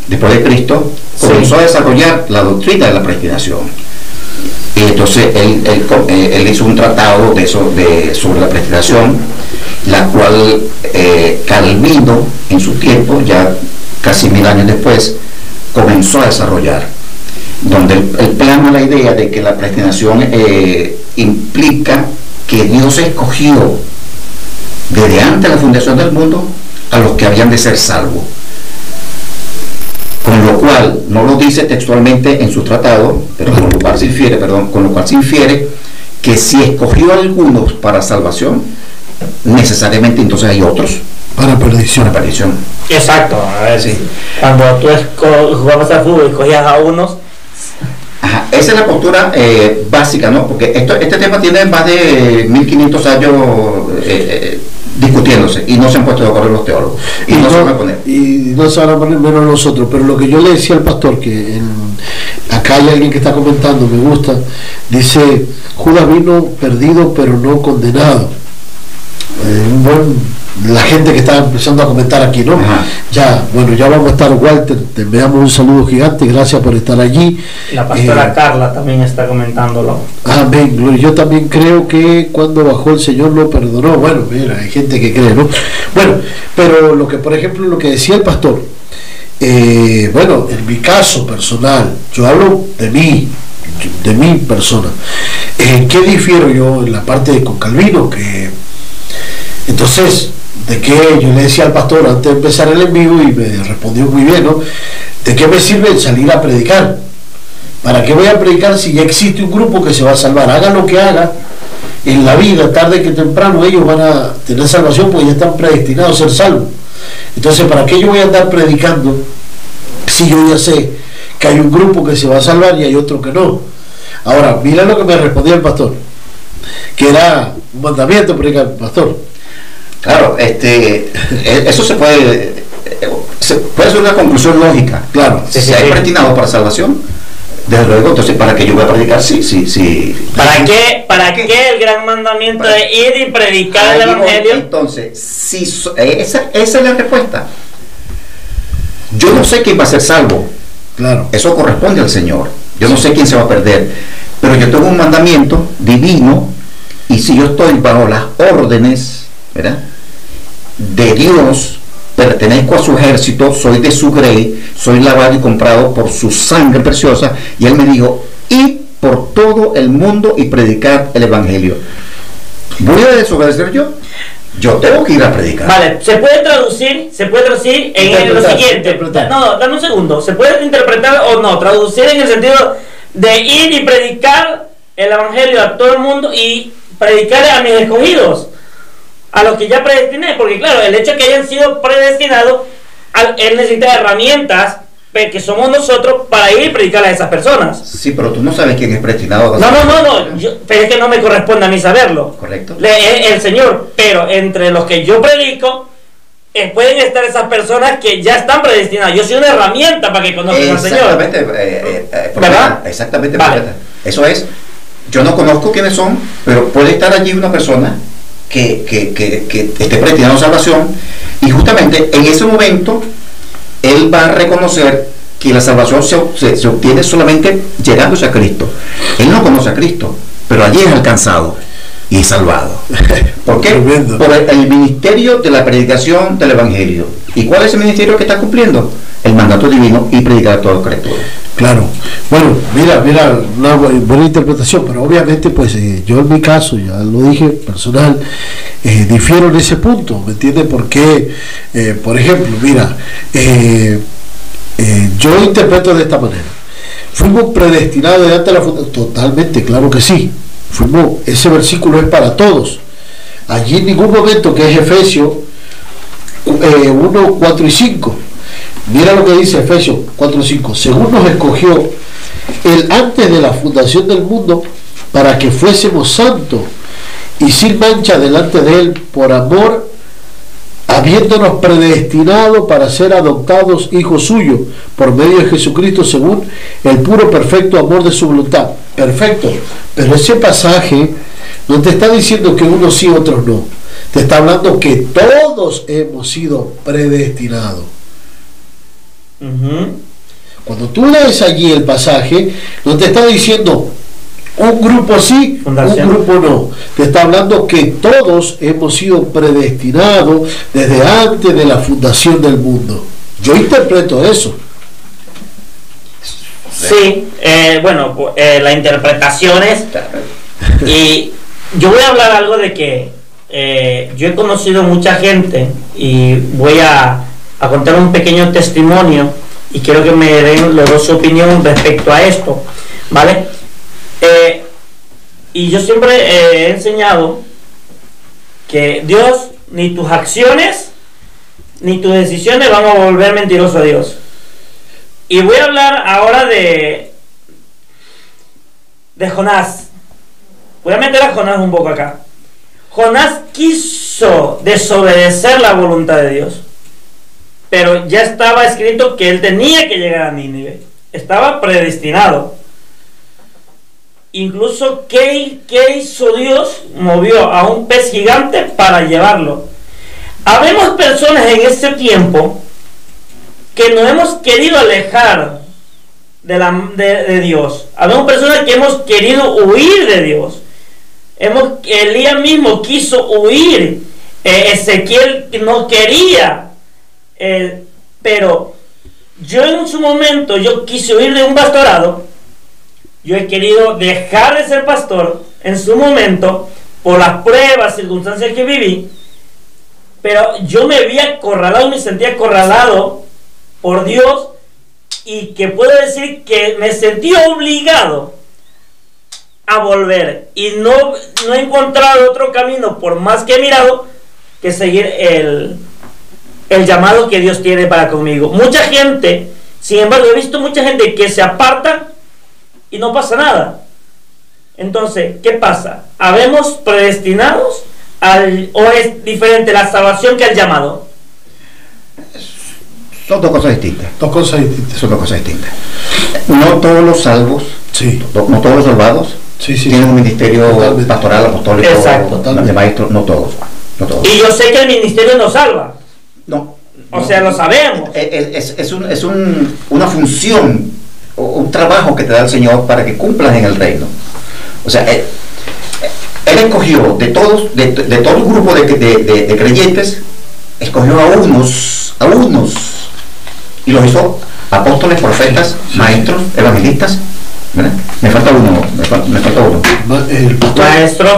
después de Cristo, comenzó a desarrollar la doctrina de la predestinación. Y entonces él hizo un tratado sobre la predestinación, la cual Calvino, en su tiempo, ya casi 1000 años después, comenzó a desarrollar, donde él plasma la idea de que la predestinación implica que Dios escogió desde antes de la fundación del mundo a los que habían de ser salvos, con lo cual no lo dice textualmente en su tratado, pero con lo cual se infiere que si escogió a algunos para salvación, necesariamente entonces hay otros para perdición. Exacto, a ver, Sí. Cuando tú jugabas al fútbol y escogías a unos. Ajá, esa es la postura básica, ¿no? Porque este tema tiene más de 1500 años discutiéndose y no se han puesto de acuerdo los teólogos y no se van a poner. Y no se van a poner menos nosotros, pero lo que yo le decía al pastor, que acá hay alguien que está comentando, me gusta, dice, Judas vino perdido pero no condenado. La gente que está empezando a comentar aquí, ¿no? Ajá. Ya vamos a estar, Walter, te enviamos un saludo gigante, gracias por estar allí. La pastora Carla también está comentándolo. Amén. Yo también creo que cuando bajó el Señor lo perdonó. Bueno, mira, hay gente que cree, ¿no? Bueno, pero por ejemplo, lo que decía el pastor, en mi caso personal, yo hablo de mi persona. ¿Qué difiero yo en la parte con Calvino? Que entonces, de que yo le decía al pastor antes de empezar el en vivo y me respondió muy bien, ¿no? ¿De qué me sirve salir a predicar? ¿Para qué voy a predicar si ya existe un grupo que se va a salvar? Haga lo que haga en la vida, tarde que temprano ellos van a tener salvación porque ya están predestinados a ser salvos. Entonces, ¿para qué yo voy a andar predicando si yo ya sé que hay un grupo que se va a salvar y hay otro que no? Ahora, mira lo que me respondió el pastor, que era un mandamiento predicar, pastor. Claro, eso se puede ser una conclusión lógica. Claro. Si hay predestinados para salvación, desde luego, entonces, ¿para qué yo voy a predicar? Sí. ¿Para qué el gran mandamiento de ir y predicar el evangelio? Entonces, esa es la respuesta. Yo no sé quién va a ser salvo. Claro. Eso corresponde al Señor. Yo no sé quién se va a perder. Pero yo tengo un mandamiento divino, y si yo estoy bajo las órdenes, ¿verdad?, de Dios, pertenezco a su ejército, soy de su grey, soy lavado y comprado por su sangre preciosa, y él me dijo, id por todo el mundo y predicar el evangelio. ¿Voy a desobedecer yo? Yo tengo que ir a predicar. Vale, se puede traducir en lo siguiente. No, dame un segundo. Se puede interpretar o no, traducir en el sentido de ir y predicar el evangelio a todo el mundo y predicar a mis escogidos, a los que ya predestiné, porque claro, el hecho de que hayan sido predestinados, él necesita herramientas que somos nosotros para ir y predicar a esas personas. Sí, pero tú no sabes quién es predestinado. No, pero es que no me corresponde a mí saberlo. Correcto. El Señor, pero entre los que yo predico, pueden estar esas personas que ya están predestinadas. Yo soy una herramienta para que conozcan al Señor. ¿Verdad? Exactamente. Vale. Eso es, yo no conozco quiénes son, pero puede estar allí una persona que esté predestinado a salvación, y justamente en ese momento él va a reconocer que la salvación se obtiene solamente llegándose a Cristo. Él no conoce a Cristo, pero allí es alcanzado y salvado. ¿Por qué? Tremendo. Por el ministerio de la predicación del evangelio. ¿Y cuál es el ministerio que está cumpliendo? El mandato divino y predicar a toda criatura. Claro. Bueno, mira, una buena interpretación, pero obviamente pues yo en mi caso, ya lo dije, personal, difiero en ese punto, ¿me entiendes? Porque, por ejemplo, mira, yo interpreto de esta manera. Fuimos predestinados de antes de la fundación. Totalmente, claro que sí. Ese versículo es para todos. Allí en ningún momento, que es Efesios, 1, 4 y 5. Mira lo que dice Efesios 4 y 5. Según nos escogió Él antes de la fundación del mundo, para que fuésemos santos y sin mancha delante de Él por amor, habiéndonos predestinado para ser adoptados hijos suyos por medio de Jesucristo según el puro perfecto amor de su voluntad. Perfecto, pero ese pasaje no te está diciendo que unos sí, otros no. Te está hablando que todos hemos sido predestinados. Cuando tú lees allí el pasaje, no te está diciendo un grupo sí, fundación, un grupo no. Te está hablando que todos hemos sido predestinados desde antes de la fundación del mundo. Yo interpreto eso. Sí, bueno, la interpretación es... Y yo voy a hablar algo de que yo he conocido mucha gente y voy a contar un pequeño testimonio y quiero que me den los dos su opinión respecto a esto, ¿vale? Y yo siempre he enseñado que Dios, ni tus acciones ni tus decisiones van a volver mentiroso a Dios. Y voy a hablar ahora de Jonás. Voy a meter a Jonás un poco acá. Jonás quiso desobedecer la voluntad de Dios, pero ya estaba escrito que él tenía que llegar a Nínive. Estaba predestinado. Incluso, ¿qué hizo Dios? Movió a un pez gigante para llevarlo. Habemos personas en este tiempo que nos hemos querido alejar de Dios. Habemos personas que hemos querido huir de Dios. Elías mismo quiso huir. Ezequiel no quería. Pero yo en su momento, yo quise huir de un pastorado. Yo he querido dejar de ser pastor en su momento por las pruebas, circunstancias que viví, pero yo me había acorralado, me sentía acorralado por Dios y que puedo decir que me sentí obligado a volver y no he encontrado otro camino, por más que he mirado, que seguir el llamado que Dios tiene para conmigo. Mucha gente, sin embargo, he visto mucha gente que se aparta y no pasa nada. Entonces, ¿qué pasa? ¿Habemos predestinados o es diferente la salvación que el llamado? Son dos cosas distintas. Dos cosas distintas. Son dos cosas distintas. No todos los salvos, sí, no todos los salvados, sí, tienen un ministerio totalmente pastoral, apostólico, exacto, de maestro. No todos. Y yo sé que el ministerio nos salva. No. O sea, lo sabemos. Es una función, un trabajo que te da el Señor para que cumplas en el reino. O sea, Él escogió de todo el grupo de creyentes, escogió a unos y los hizo apóstoles, profetas, maestros, evangelistas. ¿Verdad? Me falta uno.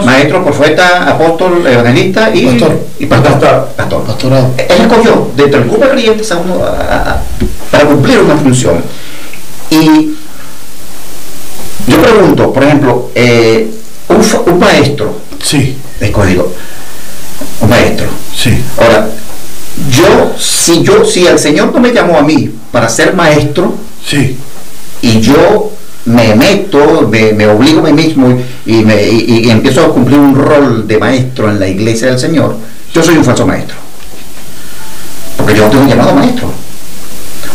Maestro, profeta, apóstol, evangelista y pastor. Pastorado. Él escogió dentro del grupo de creyentes a uno para cumplir una función. Y yo pregunto, por ejemplo, un maestro, sí, escogido, un maestro. Sí. Ahora, si el Señor no me llamó a mí para ser maestro, sí, y yo me meto, me obligo a mí mismo y empiezo a cumplir un rol de maestro en la iglesia del Señor, yo soy un falso maestro, porque yo no tengo un llamado maestro.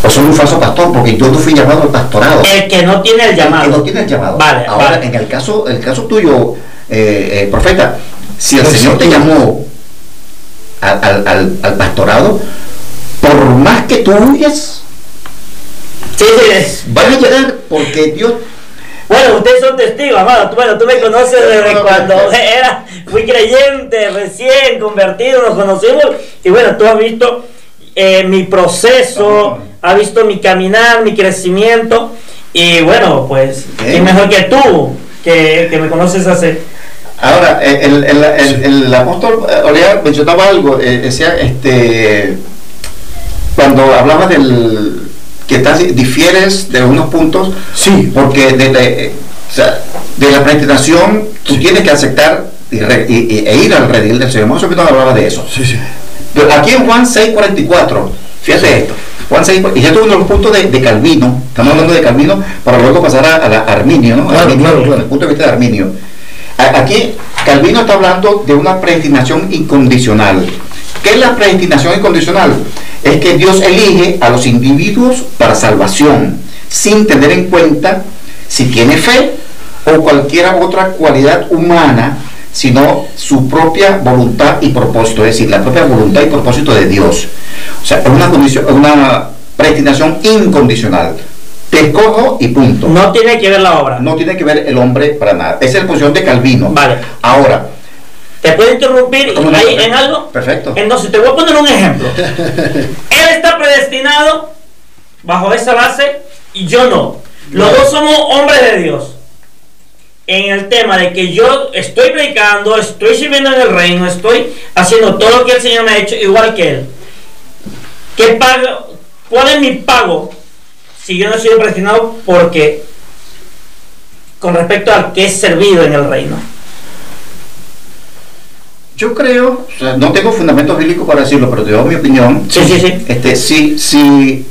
O soy un falso pastor porque yo no fui llamado al pastorado. El que no tiene el llamado. El que no tiene el llamado. Vale, ahora, vale. En el caso tuyo, profeta, si el Señor te llamó al pastorado, por más que tú huyas, sí, vas a llegar porque Dios... Bueno, ustedes son testigos, amado. Tú me conoces desde cuando fui creyente, recién convertido, nos conocimos. Y bueno, tú has visto mi proceso, has visto mi caminar, mi crecimiento. Y bueno, pues, ¿quién mejor que tú, que me conoces hace... Ahora, el apóstol Olea mencionaba algo, decía, cuando hablaba del que difieres de unos puntos, sí, porque de la predestinación tú tienes que aceptar e ir al redil del Señor. Eso que no hablaba de eso. Sí, sí. Pero aquí en Juan 6:44, fíjate esto, Juan 6, y ya tuve uno de los puntos de Calvino, estamos hablando de Calvino, para luego pasar a Arminio, ¿no? Claro, Arminio, claro. desde el punto de vista de Arminio. Aquí Calvino está hablando de una predestinación incondicional. ¿Qué es la predestinación incondicional? Es que Dios elige a los individuos para salvación, sin tener en cuenta si tiene fe o cualquier otra cualidad humana, sino su propia voluntad y propósito, es decir, la propia voluntad y propósito de Dios. O sea, es una predestinación incondicional. Te escojo y punto. No tiene que ver la obra. No tiene que ver el hombre para nada. Esa es la posición de Calvino. Vale. Ahora, ¿te puedo interrumpir ¿cómo no? ahí en algo? Perfecto. Entonces te voy a poner un ejemplo. Él está predestinado bajo esa base y yo no. Los dos somos hombres de Dios. En el tema de que yo estoy predicando, estoy sirviendo en el reino, estoy haciendo todo lo que el Señor me ha hecho igual que Él. ¿Qué pago? ¿Cuál es mi pago si yo no soy predestinado? Porque con respecto a que he servido en el reino. Yo creo, o sea, no tengo fundamentos bíblicos para decirlo, pero te doy mi opinión. Sí. Si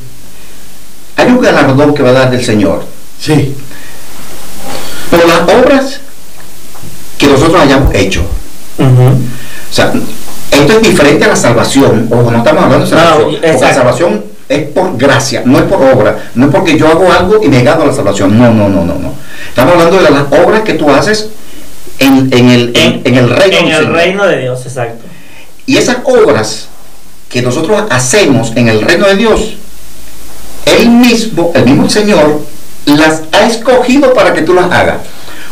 hay un galardón que va a dar del Señor. Sí. Por las obras que nosotros hayamos hecho. O sea, esto es diferente a la salvación. Ojo, no estamos hablando de salvación. Porque la salvación es por gracia, no es por obra. No es porque yo hago algo y me gano la salvación. No. Estamos hablando de las obras que tú haces en el reino de Dios, exacto. Y esas obras que nosotros hacemos en el reino de Dios, el mismo Señor las ha escogido para que tú las hagas.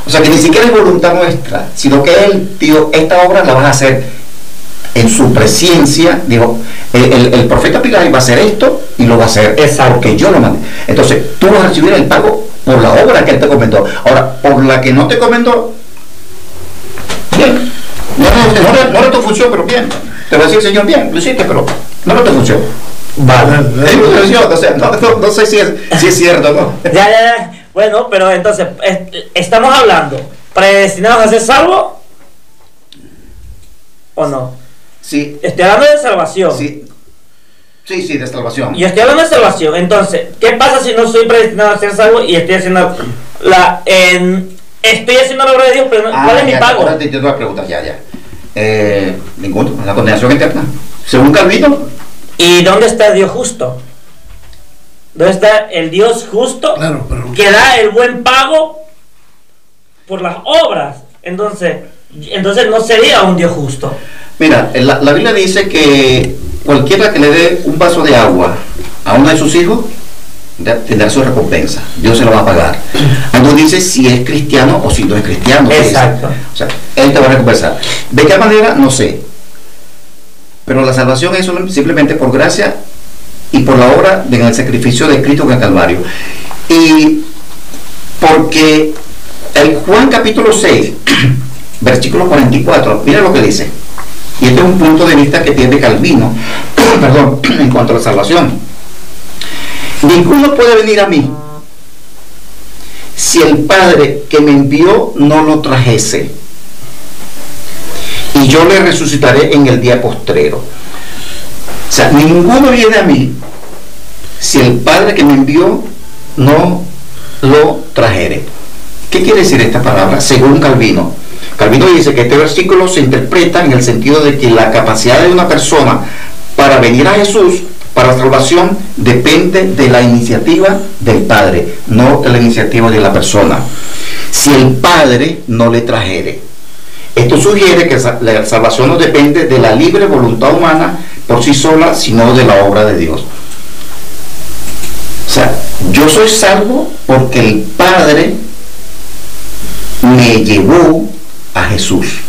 O sea que ni siquiera es voluntad nuestra, sino que Él, tío, esta obra la vas a hacer en su presencia. Digo, el profeta Pilar va a hacer esto y lo va a hacer. Exacto. Porque yo lo mandé. Entonces tú vas a recibir el pago por la obra que Él te comentó. Ahora, por la que no te comentó, bien, no era tu función, pero bien, te va a decir el Señor, bien, lo hiciste, pero no era tu función. Vale. O sea, no sé si es cierto, ¿no? Ya. Bueno, pero entonces, ¿estamos hablando predestinados a ser salvos o no? Sí. Estoy hablando de salvación. Sí, de salvación. Yo estoy hablando de salvación. Entonces, ¿qué pasa si no soy predestinado a ser salvo y estoy haciendo estoy haciendo la obra de Dios, pero ¿cuál es mi pago? Ahora te entiendo la pregunta, ya. Ninguno, la condenación eterna. Según Calvino. ¿Y dónde está el Dios justo? ¿Dónde está el Dios justo? Claro, pero que da el buen pago por las obras. Entonces no sería un Dios justo. Mira, la Biblia dice que cualquiera que le dé un vaso de agua a uno de sus hijos tendrá su recompensa. Dios se lo va a pagar. No dice si es cristiano o si no es cristiano. Exacto. O sea, Él te va a recompensar. ¿De qué manera? No sé. Pero la salvación es simplemente por gracia y por la obra del sacrificio de Cristo en el Calvario. Y porque el Juan capítulo 6, versículo 44, mira lo que dice. Y este es un punto de vista que tiene Calvino, perdón, en cuanto a la salvación. Ninguno puede venir a mí si el Padre que me envió no lo trajese, y yo le resucitaré en el día postrero. O sea, ninguno viene a mí si el Padre que me envió no lo trajere. ¿Qué quiere decir esta palabra? Según Calvino. Calvino dice que este versículo se interpreta en el sentido de que la capacidad de una persona para venir a Jesús, para la salvación, depende de la iniciativa del Padre, no de la iniciativa de la persona. Si el Padre no le trajere. Esto sugiere que la salvación no depende de la libre voluntad humana por sí sola, sino de la obra de Dios. O sea, yo soy salvo porque el Padre me llevó a Jesús,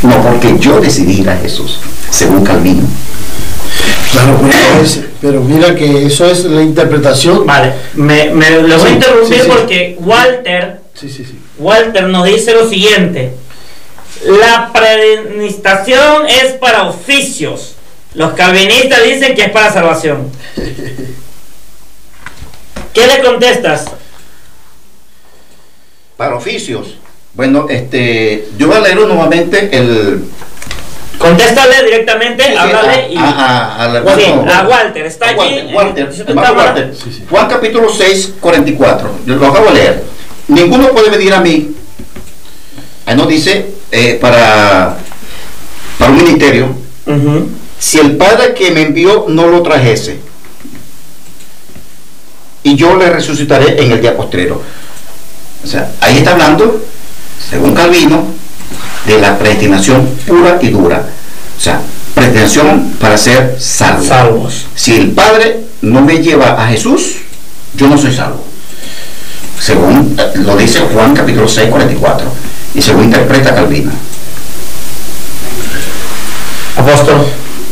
no porque yo decidí ir a Jesús, según Calvino. Claro, pero mira que eso es la interpretación. Vale, lo voy a interrumpir porque Walter nos dice lo siguiente: la predestinación es para oficios. Los calvinistas dicen que es para salvación. ¿Qué le contestas? Para oficios. Bueno, yo voy a leer nuevamente Contéstale directamente, Sí, sí, háblale y... a Walter, está allí. Walter. Juan capítulo 6, 44. Yo lo acabo de leer. Ninguno puede venir a mí. Ahí nos dice, para un ministerio, si el Padre que me envió no lo trajese, y yo le resucitaré en el día postrero. O sea, ahí está hablando, según Calvino, de la predestinación pura y dura. O sea, predestinación para ser salvos. Si el Padre no me lleva a Jesús, yo no soy salvo. Según lo dice Juan capítulo 6, 44. Y según interpreta Calvino. Apóstol.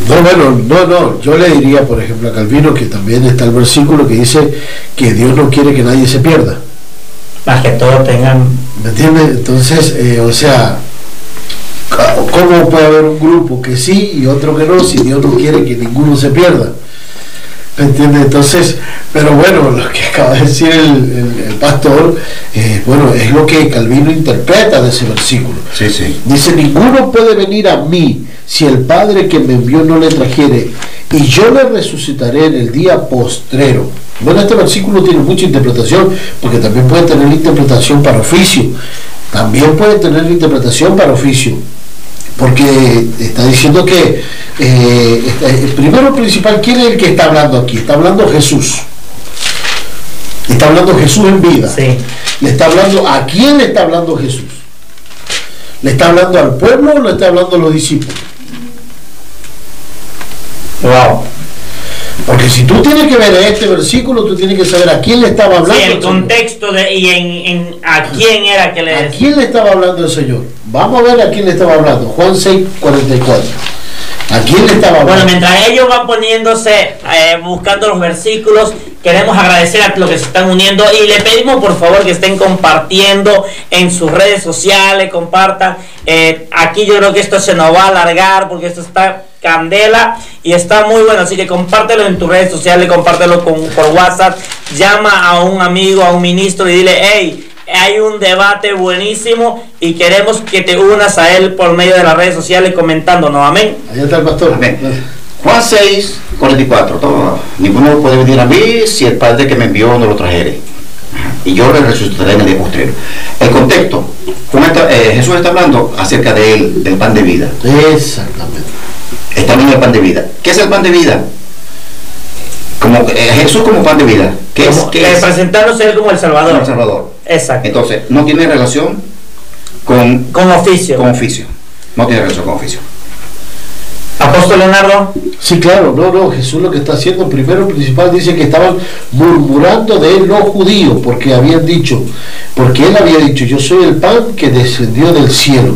No, yo le diría, por ejemplo, a Calvino, que también está el versículo que dice que Dios no quiere que nadie se pierda. Más que todos tengan... ¿Me entiendes? Entonces, o sea, ¿cómo puede haber un grupo que sí y otro que no, si Dios no quiere que ninguno se pierda? ¿Me entiendes? Entonces, pero bueno, lo que acaba de decir el pastor, bueno, es lo que Calvino interpreta de ese versículo. Sí, sí. Dice, ninguno puede venir a mí si el Padre que me envió no le trajere, y yo le resucitaré en el día postrero. Bueno, este versículo tiene mucha interpretación, porque también puede tener interpretación para oficio. También puede tener interpretación para oficio. Porque está diciendo que el primero principal, ¿quién es el que está hablando aquí? Está hablando Jesús. Está hablando Jesús en vida. Sí. Le está hablando, ¿a quién le está hablando Jesús? ¿Le está hablando al pueblo o le está hablando a los discípulos? Wow. Porque si tú tienes que ver este versículo, tú tienes que saber a quién le estaba hablando. Sí, el contexto y a quién era que le... ¿A quién le estaba hablando el Señor? Vamos a ver a quién le estaba hablando. Juan 6, 44. ¿A quién le estaba hablando? Bueno, mientras ellos van poniéndose, buscando los versículos, queremos agradecer a los que se están uniendo y le pedimos por favor que estén compartiendo en sus redes sociales, compartan. Aquí yo creo que esto se nos va a alargar porque esto está candela y está muy bueno, así que compártelo en tus redes sociales, compártelo por WhatsApp, llama a un amigo, a un ministro y dile, hey, hay un debate buenísimo y queremos que te unas a él por medio de las redes sociales comentándonos, amén. Allá está el pastor. Amén. Juan 6, 44. Ninguno puede venir a mí si el Padre que me envió no lo trajere, y yo le resucitaré en el día postrero. El contexto, Jesús está hablando acerca de él, del pan de vida. Exactamente. Está hablando del pan de vida. ¿Qué es el pan de vida? Jesús como pan de vida. ¿Qué es? Presentándose él como el Salvador. Como el Salvador. Exacto. Entonces, no tiene relación con oficio. Con oficio. No tiene relación con oficio. Apóstol Leonardo. Sí, claro, no, Jesús lo que está haciendo, primero principal, dice que estaban murmurando de los judíos, porque él había dicho, yo soy el pan que descendió del cielo.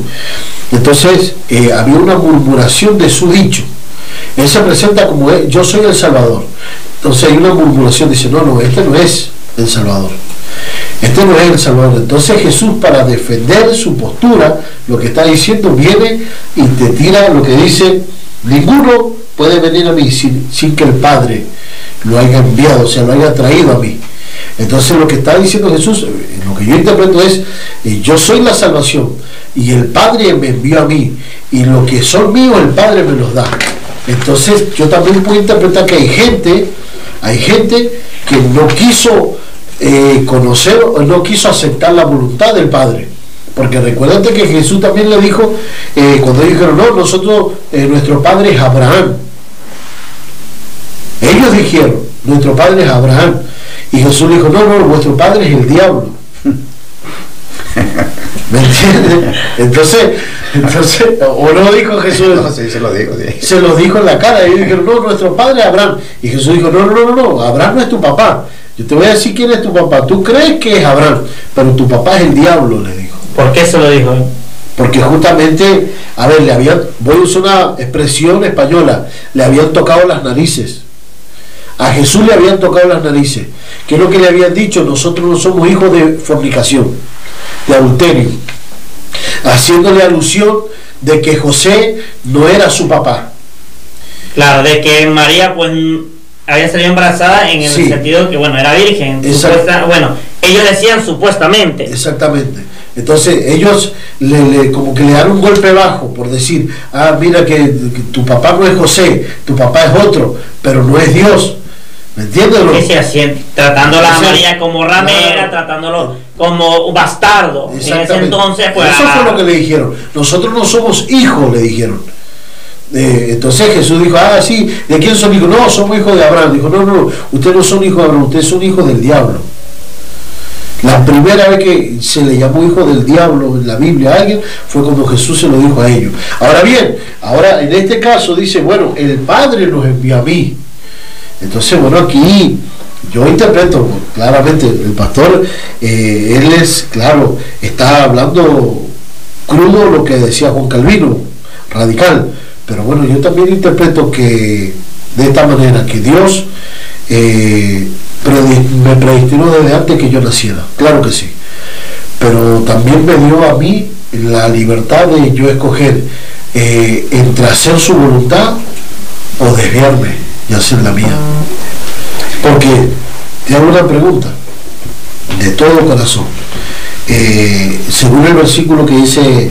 Entonces, había una murmuración de su dicho. Él se presenta como yo soy el Salvador. Entonces hay una murmuración, dice, no, este no es el Salvador. Este no es el Salvador. Entonces Jesús, para defender su postura, lo que está diciendo, viene y te tira lo que dice, ninguno puede venir a mí sin que el Padre lo haya enviado, o sea, lo haya traído a mí. Entonces lo que está diciendo Jesús, lo que yo interpreto es, yo soy la salvación y el Padre me envió a mí, y lo que son míos el Padre me los da. Entonces yo también puedo interpretar que hay gente que no quiso conocer o no quiso aceptar la voluntad del Padre. Porque recuérdate que Jesús también le dijo, cuando ellos dijeron, no, nosotros, nuestro padre es Abraham. Ellos dijeron, nuestro padre es Abraham. Y Jesús le dijo, no, vuestro padre es el diablo. ¿Me entiendes? Entonces, o no dijo Jesús. No, sí, se lo dijo. Sí. Se lo dijo en la cara. Y ellos dijeron, no, nuestro padre es Abraham. Y Jesús dijo, no, Abraham no es tu papá. Yo te voy a decir quién es tu papá. Tú crees que es Abraham, pero tu papá es el diablo, le dijo. ¿Por qué se lo dijo? Porque justamente, a ver, voy a usar una expresión española, le habían tocado las narices. A Jesús le habían tocado las narices. ¿Qué es lo que le habían dicho? Nosotros no somos hijos de fornicación, de adulterio, haciéndole alusión de que José no era su papá. Claro, de que María pues había salido embarazada en el sentido que bueno, era virgen. Bueno, ellos decían supuestamente. Exactamente. Entonces ellos como que le dan un golpe bajo por decir, mira que tu papá no es José, tu papá es otro, pero no es Dios. ¿Me entiendes? Que se hacían, tratándola a María como ramera, tratándolo como bastardo. En ese entonces, pues. Eso fue lo que le dijeron. Nosotros no somos hijos, le dijeron. Entonces Jesús dijo, sí, ¿de quién son hijos? No, somos hijos de Abraham. Dijo, no, ustedes no son hijos de Abraham, ustedes son hijos del diablo. La primera vez que se le llamó hijo del diablo en la Biblia a alguien fue cuando Jesús se lo dijo a ellos. Ahora bien, en este caso dice, bueno, el Padre nos envió a mí. Entonces, bueno, aquí yo interpreto claramente, el pastor, él está hablando crudo lo que decía Juan Calvino, radical, pero bueno, yo también interpreto que de esta manera, que Dios me predestinó desde antes que yo naciera, claro que sí, pero también me dio a mí la libertad de yo escoger entre hacer su voluntad o desviarme y hacer la mía. Porque te hago una pregunta de todo corazón. Según el versículo que dice,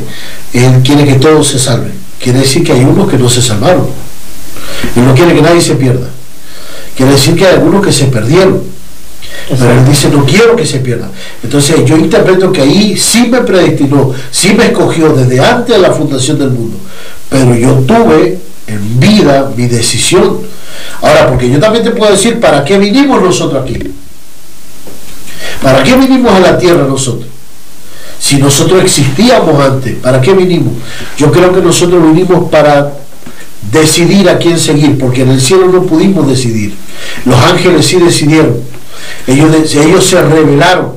Él quiere que todos se salven, quiere decir que hay unos que no se salvaron. Él no quiere que nadie se pierda. Quiere decir que hay algunos que se perdieron. Pero Él dice, no quiero que se pierdan. Entonces yo interpreto que ahí sí me predestinó, sí me escogió desde antes de la fundación del mundo, pero yo tuve en vida mi decisión. Ahora, porque yo también te puedo decir, ¿para qué vinimos nosotros aquí? ¿Para qué vinimos a la tierra nosotros? Si nosotros existíamos antes, ¿para qué vinimos? Yo creo que nosotros vinimos para decidir a quién seguir, porque en el cielo no pudimos decidir. Los ángeles sí decidieron. Ellos se rebelaron,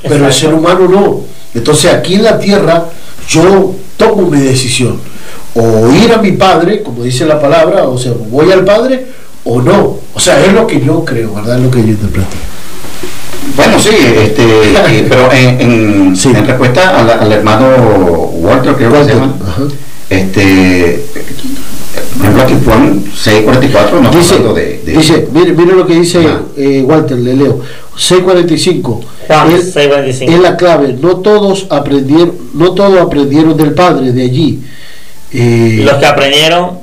pero el ser humano no. Entonces aquí en la tierra yo tomo mi decisión, o ir a mi Padre, como dice la palabra, o sea, voy al Padre o no. O sea, es lo que yo creo, ¿verdad? Es lo que yo interpreto. Bueno, sí, pero en respuesta al hermano Walter, creo que se llama, por ejemplo, aquí Juan 6:44 no dice, hablando dice mire lo que dice Walter, le leo 6:45. Es la clave. No todos aprendieron del Padre de allí. Los que aprendieron,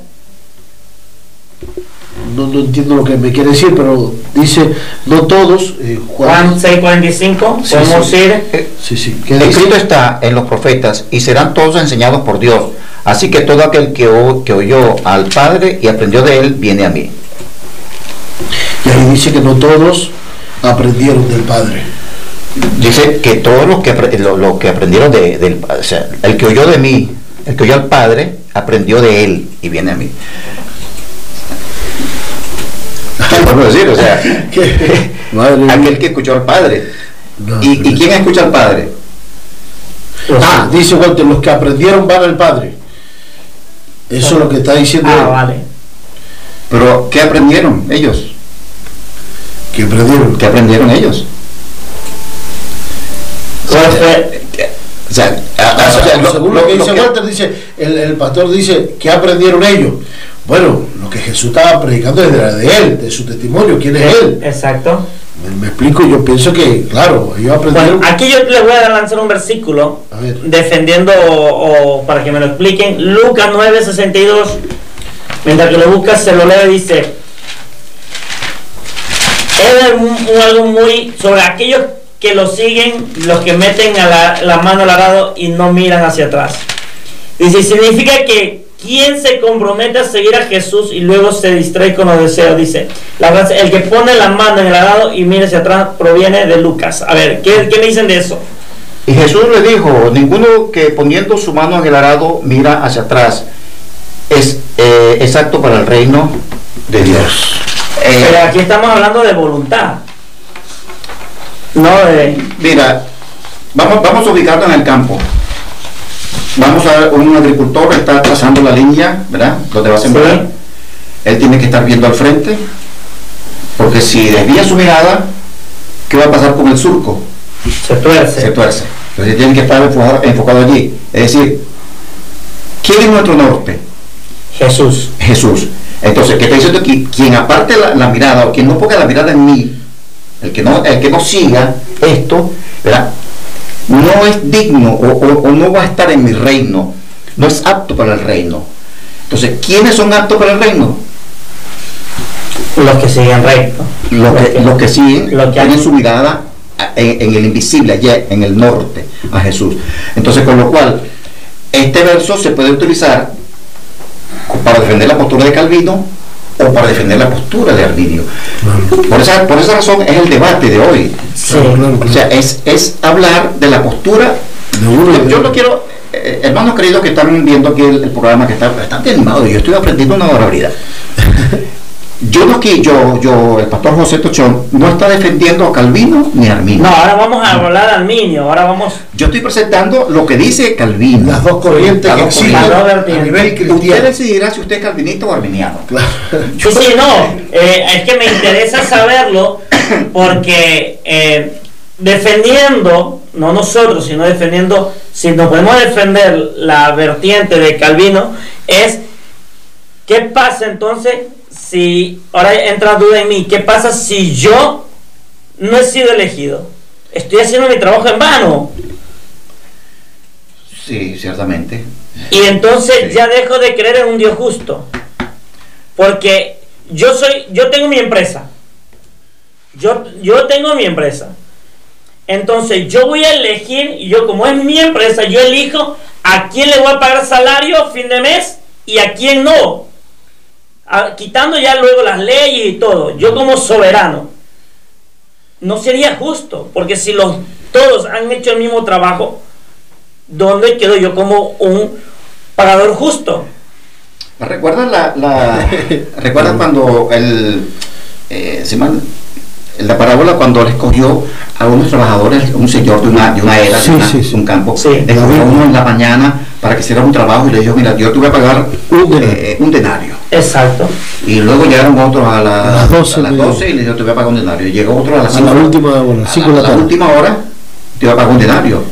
no entiendo lo que me quiere decir, pero dice no todos. Juan 6:45. Podemos ir. Escrito está en los profetas, y serán todos enseñados por Dios. Así que todo aquel que oyó al Padre y aprendió de él, viene a mí. Y ahí dice que no todos aprendieron del Padre. Dice que todos los que aprendieron del, o sea, el que oyó de mí, el que oyó al Padre, aprendió de él y viene a mí. Podemos decir, o sea, aquel que escuchó al Padre. ¿Y quién escucha al Padre? Dice Walter, los que aprendieron van al Padre. Eso es lo que está diciendo él. Vale. Pero ¿qué aprendieron ellos? ¿Qué aprendieron? ¿Qué aprendieron ellos? Según lo que dice Walter, dice el pastor dice, ¿qué aprendieron ellos? Bueno, lo que Jesús estaba predicando es de él, de su testimonio, quién es él. Exacto. Me explico, yo pienso que, claro, ellos aprendieron. Bueno, aquí yo les voy a lanzar un versículo defendiendo o para que me lo expliquen. Lucas 9:62. Mientras que lo buscas, se lo lee, dice: es algo muy sobre aquellos que lo siguen, los que meten a la mano al arado y no miran hacia atrás. Dice, significa que quien se compromete a seguir a Jesús y luego se distrae con los deseos, dice la frase, el que pone la mano en el arado y mira hacia atrás, proviene de Lucas. A ver, ¿qué me dicen de eso? Y Jesús le dijo, ninguno que poniendo su mano en el arado mira hacia atrás es exacto para el reino de Dios. Pero aquí estamos hablando de voluntad, no de... Mira, vamos a ubicarnos en el campo. Vamos a ver, un agricultor está trazando la línea, ¿verdad? Donde va a sembrar. Sí. Él tiene que estar viendo al frente, porque si desvía su mirada, ¿qué va a pasar con el surco? Se tuerce. Entonces tiene que estar enfocado allí. Es decir, ¿quién es nuestro norte? Jesús. Entonces, ¿qué está diciendo aquí? Quien aparte la mirada, o quien no ponga la mirada en mí, el que no siga esto, ¿verdad? no es digno o no va a estar en mi reino, no es apto para el reino. Entonces, ¿quiénes son aptos para el reino? Los que siguen recto. Los que siguen, lo que tienen su mirada en el invisible, allá en el norte, a Jesús. Entonces, con lo cual, este verso se puede utilizar para defender la postura de Calvino o para defender la postura de Arminio. Por esa razón es el debate de hoy. Sí. O sea, es hablar de la postura. Yo no quiero, hermanos queridos que están viendo aquí el programa, que está bastante animado, y yo estoy aprendiendo una barbaridad. El pastor José Tochón no está defendiendo a Calvino ni a Arminio. No, ahora vamos a hablar de Arminio. Ahora vamos. Yo estoy presentando lo que dice Calvino. Las dos corrientes que existen a nivel cristiano. Usted decidirá si usted es calvinista o arminiano. Claro. Sí, no. Es que me interesa saberlo porque defendiendo, no nosotros, sino defendiendo, si nos podemos defender la vertiente de Calvino, es ¿qué pasa entonces? Si ahora entra duda en mí, ¿qué pasa si yo no he sido elegido? Estoy haciendo mi trabajo en vano. Sí, ciertamente. Y entonces ya dejo de creer en un Dios justo. Porque yo tengo mi empresa. Yo tengo mi empresa. Entonces yo voy a elegir, y yo como es mi empresa, yo elijo a quién le voy a pagar salario a fin de mes y a quién no. Quitando ya luego las leyes y todo, yo como soberano, no sería justo, porque si todos han hecho el mismo trabajo, ¿dónde quedo yo como un pagador justo? ¿Recuerdas ¿recuerdas cuando la parábola cuando él escogió a unos trabajadores, un señor de una era, de un campo, escogió a uno en la mañana para que hiciera un trabajo y le dijo, mira, yo te voy a pagar un denario. Exacto. Y luego llegaron otros a las 12 y le dijo, te voy a pagar un denario. Y llegó otro a las 5 la última hora, te voy a pagar un denario.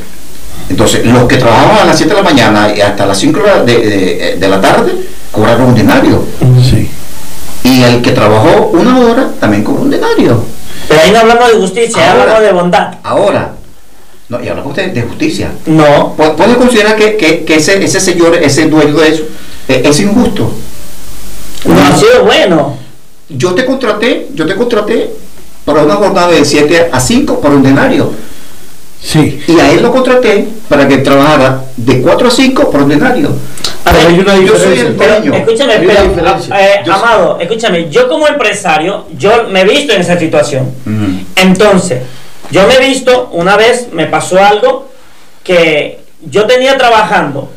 Entonces, los que trabajaban a las 7 de la mañana y hasta las 5 de la tarde, cobraron un denario. Sí. Y el que trabajó una hora también cobró un denario. Pero ahí no hablamos de justicia, hablamos de bondad. Ahora, no, y hablamos de justicia. No. ¿Puedes considerar que ese señor, ese dueño de eso, es injusto? No ha sido bueno. Yo te contraté para una jornada de 7 a 5 por un denario. Sí. Y a él lo contraté para que trabajara de 4 a 5 por un denario. Pero hay una diferencia. Yo soy el dueño. Escúchame, Amado, escúchame, yo como empresario, yo me he visto en esa situación. Entonces, yo me he visto, una vez me pasó algo que yo tenía trabajando,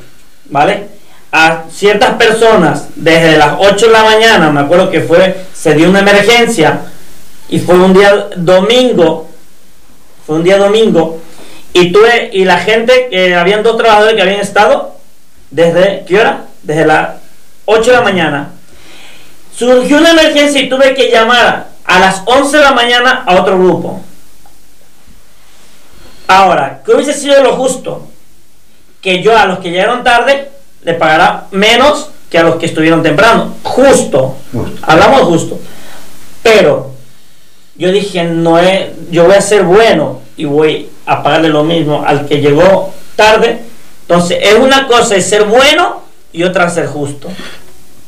¿vale? A ciertas personas desde las 8 de la mañana, me acuerdo que se dio una emergencia y fue un día domingo, y la gente, que habían 2 trabajadores que habían estado desde, ¿qué hora? Desde las 8 de la mañana. Surgió una emergencia y tuve que llamar a las 11 de la mañana a otro grupo. Ahora, ¿qué hubiese sido lo justo? Que yo a los que llegaron tarde le pagara menos que a los que estuvieron temprano. Justo. Hablamos justo. Pero yo dije, yo voy a ser bueno y voy a pagarle lo mismo al que llegó tarde. Entonces, es una cosa es ser bueno y otra ser justo.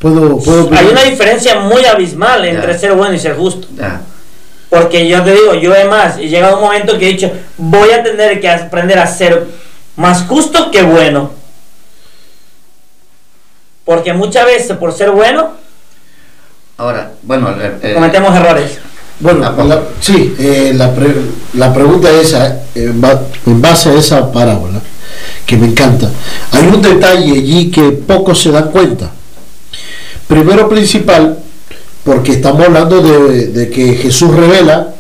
Hay una diferencia muy abismal entre ser bueno y ser justo. Porque yo te digo, yo he llegado un momento que he dicho, voy a tener que aprender a ser más justo que bueno. Porque muchas veces por ser bueno, ahora, bueno, cometemos errores. Bueno, la pregunta es en base a esa parábola, que me encanta. Hay un detalle allí que pocos se dan cuenta. Primero principal, porque estamos hablando de que Jesús revela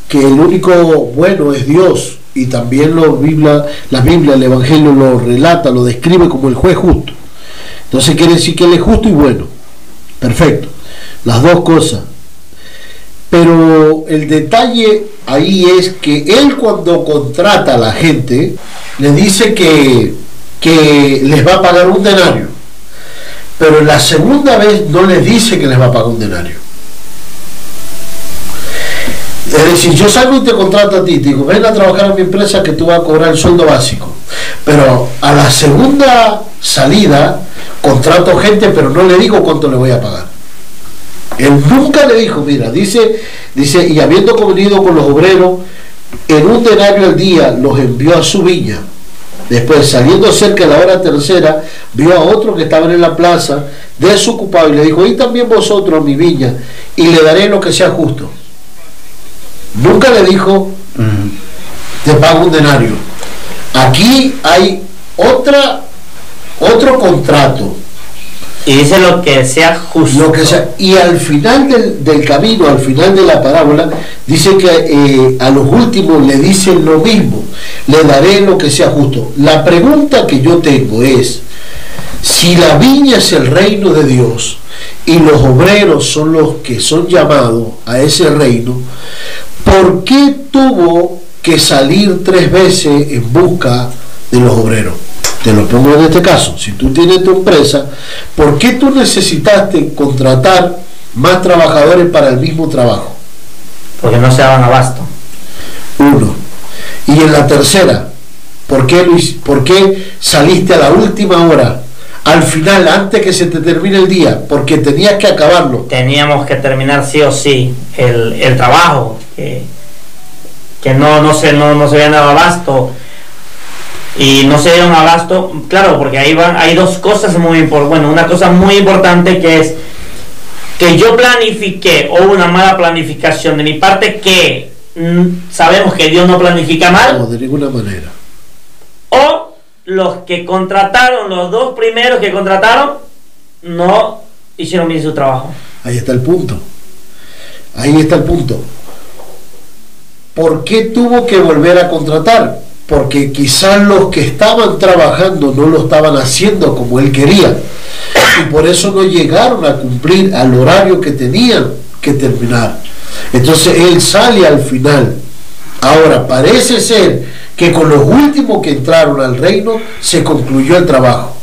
que el único bueno es Dios, y también la Biblia, el Evangelio lo relata, lo describe como el juez justo. Entonces quiere decir que Él es justo y bueno. Perfecto. Las dos cosas. Pero el detalle ahí es que Él, cuando contrata a la gente, le dice que les va a pagar un denario. Pero la segunda vez no les dice que les va a pagar un denario. Es decir, yo salgo y te contrato a ti, te digo, ven a trabajar a mi empresa que tú vas a cobrar el sueldo básico. Pero a la segunda salida, contrato gente, pero no le digo cuánto le voy a pagar. Él nunca le dijo, mira, dice, y habiendo convenido con los obreros, en 1 denario al día los envió a su viña. Después, saliendo cerca de la hora tercera, vio a otro que estaba en la plaza desocupado y le dijo, y también vosotros a mi viña, y le daré lo que sea justo. Nunca le dijo, te pago 1 denario. Aquí hay otro contrato. Y dice lo que sea justo. Lo que sea, y al final del camino, al final de la parábola, dice que a los últimos le dicen lo mismo, le daré lo que sea justo. La pregunta que yo tengo es, si la viña es el reino de Dios y los obreros son los que son llamados a ese reino, ¿por qué tuvo que salir 3 veces en busca de los obreros? Te lo pongo en este caso, si tú tienes tu empresa, ¿por qué tú necesitaste contratar más trabajadores para el mismo trabajo? Porque no se daban abasto. 1. Y en la tercera, ¿por qué saliste a la última hora, al final, antes que se te termine el día? Porque tenías que acabarlo. Teníamos que terminar sí o sí el trabajo, que no se habían dado abasto. Y no se dieron abasto, claro, porque hay 2 cosas muy importantes. Bueno, una cosa muy importante que es que yo planifiqué, o una mala planificación de mi parte, que sabemos que Dios no planifica mal. No, de ninguna manera. O los que contrataron, los 2 primeros que contrataron, no hicieron bien su trabajo. Ahí está el punto. Ahí está el punto. ¿Por qué tuvo que volver a contratar? Porque quizás los que estaban trabajando no lo estaban haciendo como él quería y por eso no llegaron a cumplir al horario que tenían que terminar. Entonces él sale al final. Ahora parece ser que con los últimos que entraron al reino se concluyó el trabajo.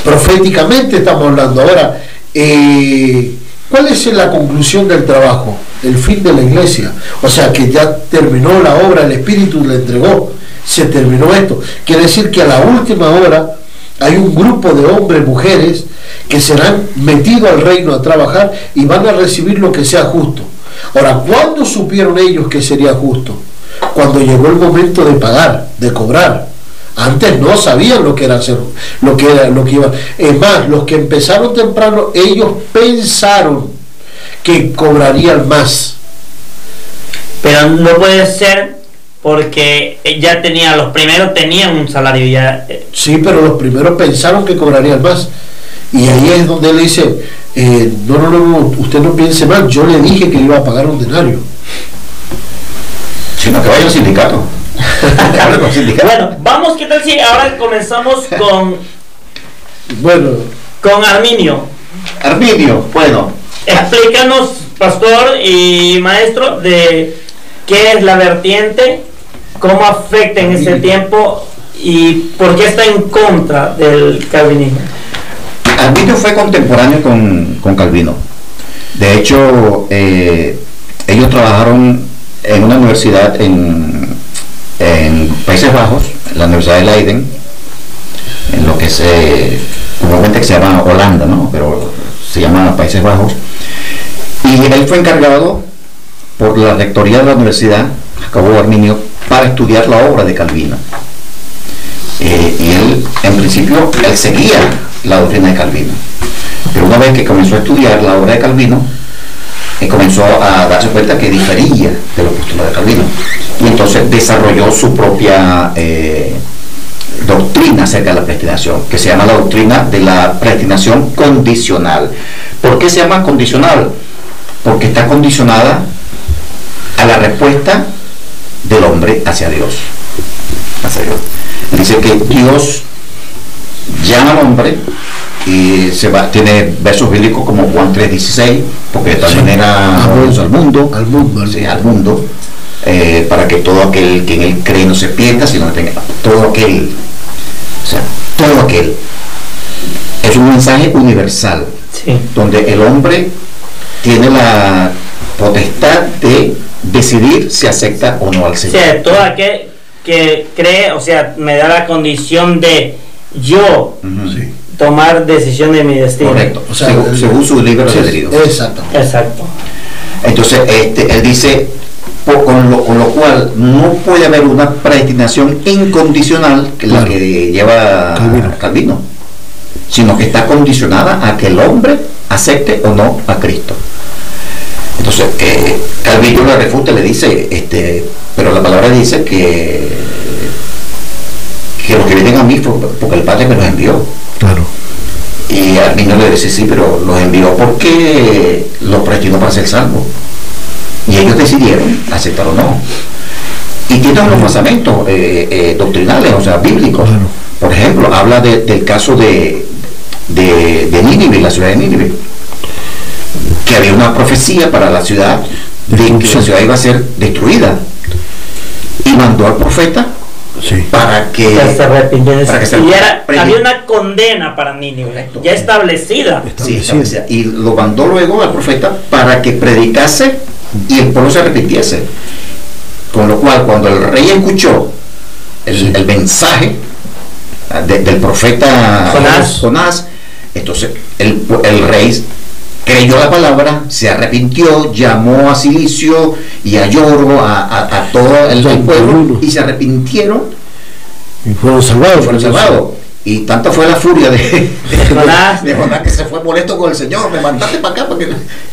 Proféticamente estamos hablando. Ahora, ¿cuál es la conclusión del trabajo? El fin de la iglesia. O sea que ya terminó la obra, el Espíritu le entregó. Se terminó esto. Quiere decir que a la última hora hay un grupo de hombres, mujeres, que serán metidos al reino a trabajar y van a recibir lo que sea justo. Ahora, ¿cuándo supieron ellos que sería justo? Cuando llegó el momento de pagar, de cobrar. Antes no sabían lo que era hacer, lo que iba. Es más, los que empezaron temprano, ellos pensaron que cobrarían más. Pero no puede ser, porque ya los primeros tenían un salario ya. Sí, pero los primeros pensaron que cobrarían más. Y ahí es donde él dice, no, usted no piense mal, yo le dije que le iba a pagar 1 denario. Sino que vaya al sindicato. Bueno, vamos, ¿qué tal si ahora comenzamos con Arminio? Arminio, bueno. Explícanos, pastor y maestro, de qué es la vertiente, cómo afecta en ese tiempo y por qué está en contra del calvinismo. Arminio fue contemporáneo con Calvino. De hecho, ellos trabajaron en una universidad en Países Bajos, en la Universidad de Leiden, en lo que es normalmente se llama Holanda, ¿no? Pero se llama Países Bajos. Y él fue encargado por la rectoría de la universidad, Jacobo Arminio, para estudiar la obra de Calvino. Y él, en principio, él seguía la doctrina de Calvino. Pero una vez que comenzó a estudiar la obra de Calvino, comenzó a darse cuenta que difería de los postulados de Calvino. Y entonces desarrolló su propia doctrina acerca de la predestinación, que se llama la doctrina de la predestinación condicional. ¿Por qué se llama condicional? Porque está condicionada a la respuesta del hombre hacia Dios. Dice que Dios llama al hombre y tiene versos bíblicos como Juan 3:16, porque de tal manera al mundo, para que todo aquel que en él cree no se pierda, sino que tenga todo aquel es un mensaje universal, donde el hombre tiene la potestad de decidir si acepta o no al O Señor. sea, todo aquel que cree, o sea, me da la condición de yo Sí. tomar decisión de mi destino. Correcto, O sea, según su libre Sí, albedrío. exactamente. Exacto. Entonces, él dice, con lo cual no puede haber una predestinación incondicional, que es la Claro. que lleva Calvino, sino que está condicionada a que el hombre acepte o no a Cristo. Entonces, Calvino le refuta, le dice, pero la palabra dice que los que vienen a mí fue porque el Padre me los envió. Claro. Y Arminio le dice, sí, pero los envió porque los predestinó para ser salvos. Y ellos decidieron aceptar o no. Y tiene unos basamentos doctrinales, o sea, bíblicos. Claro. Por ejemplo, habla del caso de Nínive, la ciudad de Nínive, que había una profecía para la ciudad de que la ciudad iba a ser destruida. Y mandó al profeta Sí. para que se arrepintieron. para que se Y arrepintiera. había una condena para Nínive, Correcto. ya establecida. Sí, establecida. Y lo mandó luego al profeta para que predicase y el pueblo se arrepintiese. Con lo cual, cuando el rey escuchó el mensaje del profeta Jonás, entonces el rey creyó la palabra, se arrepintió, llamó a Cilicio y a Lloro, a todo el pueblo, y se arrepintieron Y fueron salvados. y fueron salvados. Y tanta fue la furia de Jonás. que se fue molesto con el Señor. Me mandaste para acá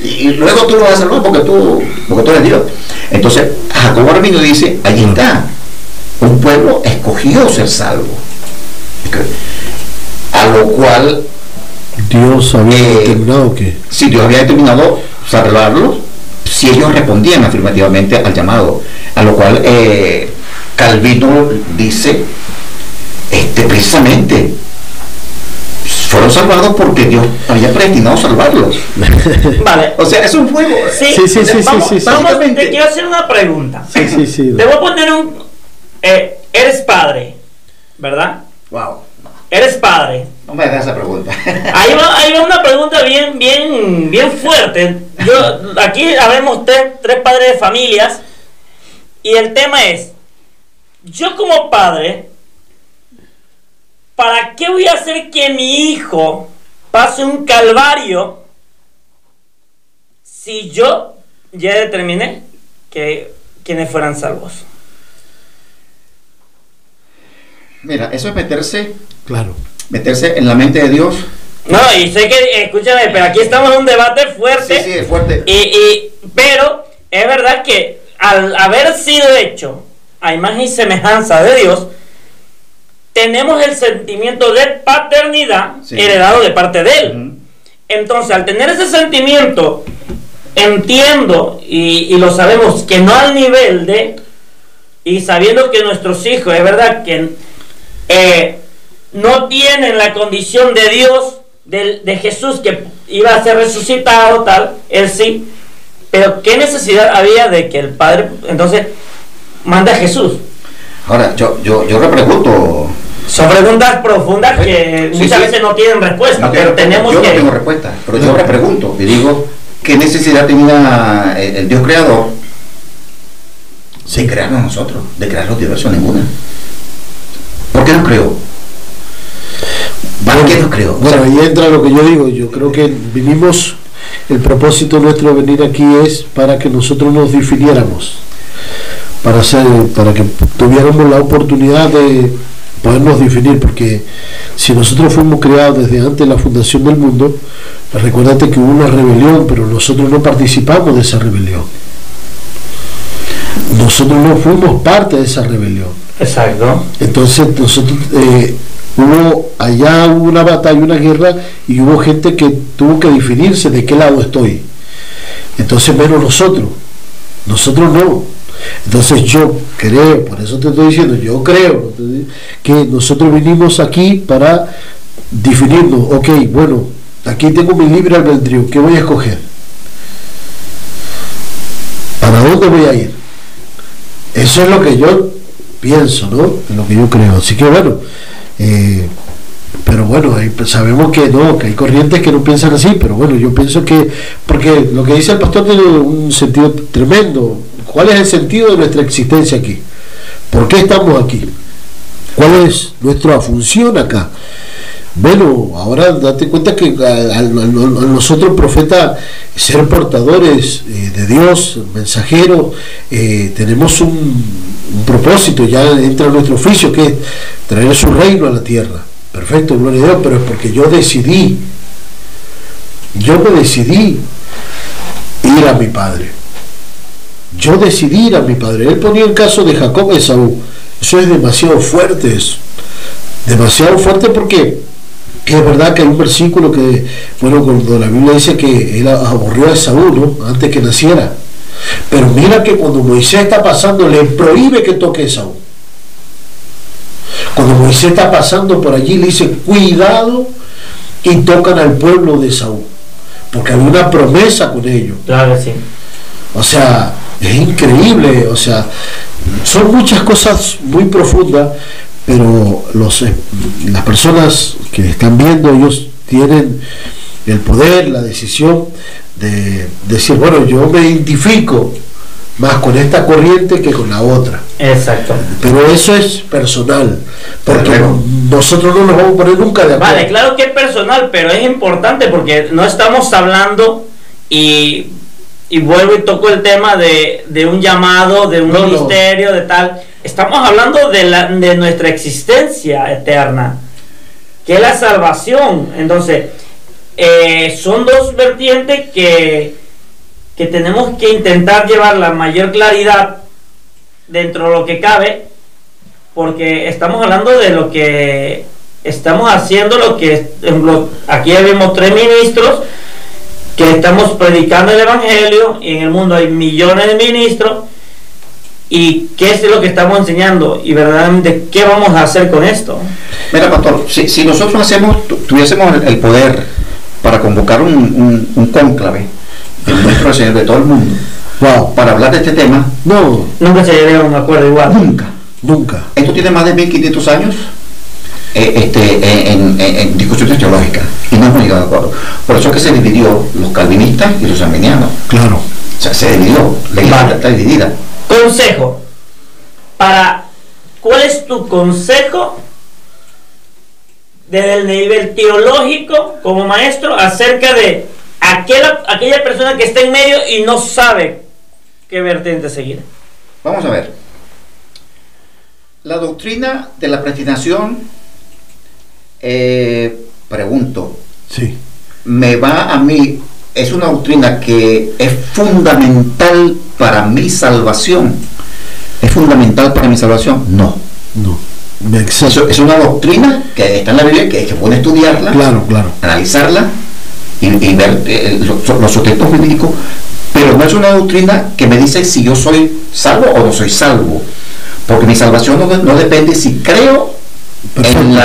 y luego tú lo vas a salvar porque tú eres Dios. Entonces Jacobo Arminio dice, ahí está, un pueblo escogió ser salvo, a lo cual Dios había determinado que. si Dios había determinado salvarlos si ellos respondían afirmativamente al llamado, a lo cual Calvino dice, precisamente fueron salvados porque Dios había predestinado salvarlos. Vale. O sea, es un fuego. Sí, Sí. Vamos, te quiero hacer una pregunta. Sí. Te voy a poner eres padre, ¿verdad? Wow. Eres padre. No me hagas esa pregunta. Ahí va una pregunta bien fuerte. Aquí habemos tres padres de familias y el tema es, yo como padre, ¿para qué voy a hacer que mi hijo pase un calvario si yo ya determiné que quienes fueran salvos? Mira, eso es meterse Claro. en la mente de Dios. No, y sé que, escúchame, pero aquí estamos en un debate fuerte. Sí, es fuerte. Pero es verdad que al haber sido hecho a imagen y semejanza de Dios, tenemos el sentimiento de paternidad heredado de parte de Él. Entonces, al tener ese sentimiento, entiendo y lo sabemos que no al nivel de, y sabiendo que nuestros hijos, es verdad que no tienen la condición de Dios, de Jesús que iba a ser resucitado, tal, Él sí, pero qué necesidad había de que el Padre entonces mande a Jesús. Ahora, yo le pregunto. Son preguntas profundas que muchas veces no tienen respuesta, pero tenemos yo que... no tengo respuesta, pero yo le pregunto y digo, ¿qué necesidad tenía el Dios creador de crearnos nosotros, de crear los diversos? Ninguna. ¿Por qué nos creó? ¿Para qué nos creó? Bueno, ahí entra lo que yo digo. Yo creo que vinimos, el propósito nuestro de venir aquí es para que nosotros nos definiéramos, para que tuviéramos la oportunidad de podernos definir, porque si nosotros fuimos creados desde antes de la fundación del mundo, recuérdate que hubo una rebelión, pero nosotros no participamos de esa rebelión. Nosotros no fuimos parte de esa rebelión. Exacto. Entonces nosotros hubo una batalla, una guerra, y hubo gente que tuvo que definirse de qué lado estoy. Entonces menos nosotros no. Entonces yo creo, por eso te estoy diciendo, yo creo que nosotros vinimos aquí para definirnos. Ok, bueno, aquí tengo mi libre albedrío, ¿qué voy a escoger? ¿Para dónde voy a ir? Eso es lo que yo pienso, ¿no? En lo que yo creo. Así que bueno, pero bueno, sabemos que no, que hay corrientes que no piensan así, pero bueno, yo pienso que, porque lo que dice el pastor tiene un sentido tremendo. ¿Cuál es el sentido de nuestra existencia aquí? ¿Por qué estamos aquí? ¿Cuál es nuestra función acá? Bueno, ahora date cuenta que a nosotros, profeta, ser portadores de Dios, mensajeros, tenemos un propósito, ya entra nuestro oficio, que es traer su reino a la tierra. Perfecto, gloria a Dios, pero es porque yo me decidí ir a mi padre. Yo decidí ir a mi padre. Él ponía el caso de Jacob y Esaú. Eso es demasiado fuerte, porque es verdad que hay un versículo que, bueno, cuando la Biblia dice que él aborrió a Esaú, ¿no?, antes que naciera. Pero mira que cuando Moisés está pasando, le prohíbe que toque a Esaú. Cuando Moisés está pasando por allí, le dice, cuidado, y tocan al pueblo de Esaú, porque había una promesa con ellos. Claro, sí. O sea, es increíble, o sea, son muchas cosas muy profundas, pero las personas que están viendo, ellos tienen el poder, la decisión de decir, bueno, yo me identifico más con esta corriente que con la otra. Exacto. Pero eso es personal, porque nosotros no nos vamos a poner nunca de acuerdo. Vale, claro que es personal, pero es importante porque no estamos hablando, y vuelvo y toco el tema de un llamado, de un ministerio, de tal. Estamos hablando de nuestra existencia eterna, que es la salvación. Entonces, son dos vertientes que tenemos que intentar llevar la mayor claridad dentro de lo que cabe, porque estamos hablando de lo que estamos haciendo, aquí vemos 3 ministros que estamos predicando el evangelio, y en el mundo hay millones de ministros, y qué es lo que estamos enseñando, y verdaderamente qué vamos a hacer con esto. Mira, pastor, si nosotros tuviésemos el poder para convocar un cónclave del nuestro Señor de todo el mundo, wow, para hablar de este tema, nunca se llegaría a un acuerdo igual. Nunca. Esto tiene más de 1500 años en discusiones teológicas, y no hemos llegado a acuerdo. Por eso es que se dividió los calvinistas y los arminianos. Claro. O sea, se dividió, la iglesia está dividida. Consejo. ¿Cuál es tu consejo desde el nivel teológico como maestro acerca de aquella persona que está en medio y no sabe qué vertiente seguir? Vamos a ver. La doctrina de la predestinación, pregunto, sí, me va a mí, es una doctrina que es fundamental para mi salvación. ¿Es fundamental para mi salvación? No. Es una doctrina que está en la Biblia, que puede estudiarla, claro, analizarla y ver los sustentos bíblicos, pero no es una doctrina que me dice si yo soy salvo o no soy salvo, porque mi salvación no depende si creo en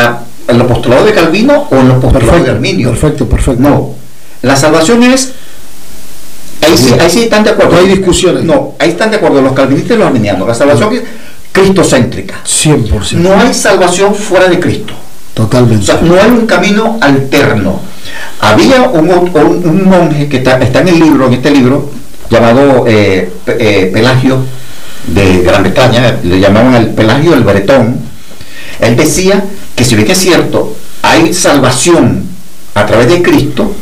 el apostolado de Calvino o en el apostolado de Arminio. Perfecto. No, la salvación es, ahí sí están de acuerdo. No hay discusiones. No, ahí están de acuerdo los calvinistas y los arminianos. La salvación es cristocéntrica. 100%. No hay salvación fuera de Cristo. Totalmente. O sea, no hay un camino alterno. Había un monje que está en este libro, llamado Pelagio de Gran Bretaña, le llamaban el Pelagio el Bretón. Él decía que si bien que es cierto, hay salvación a través de Cristo,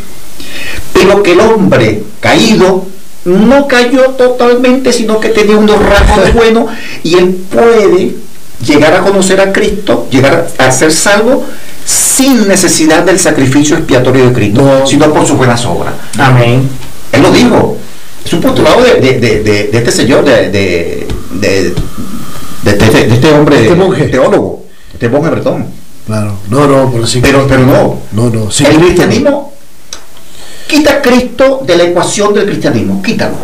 pero que el hombre caído no cayó totalmente, sino que tenía unos rasgos de bueno, y él puede llegar a conocer a Cristo, llegar a ser salvo sin necesidad del sacrificio expiatorio de Cristo, sino por sus buenas obras. Amén. Él lo dijo. Es un postulado de este señor, de este hombre, este monje teólogo, este monje bretón. Claro. Pero no. Sí, el cristianismo quita a Cristo de la ecuación del cristianismo. Quítalo.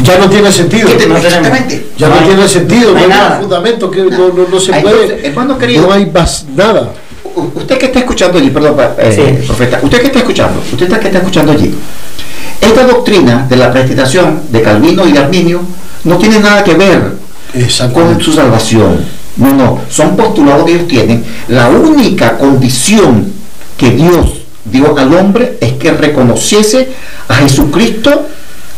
Ya no tiene sentido. Exactamente. Ya no tiene sentido. No hay nada. Fundamento que no se puede. Entonces, hermano querido, no hay nada. Usted que está escuchando allí, perdón, profeta, usted que está escuchando allí, esta doctrina de la predestinación de Calvino y de Arminio no tiene nada que ver con su salvación. No, son postulados que ellos tienen. La única condición que Dios dio al hombre es que reconociese a Jesucristo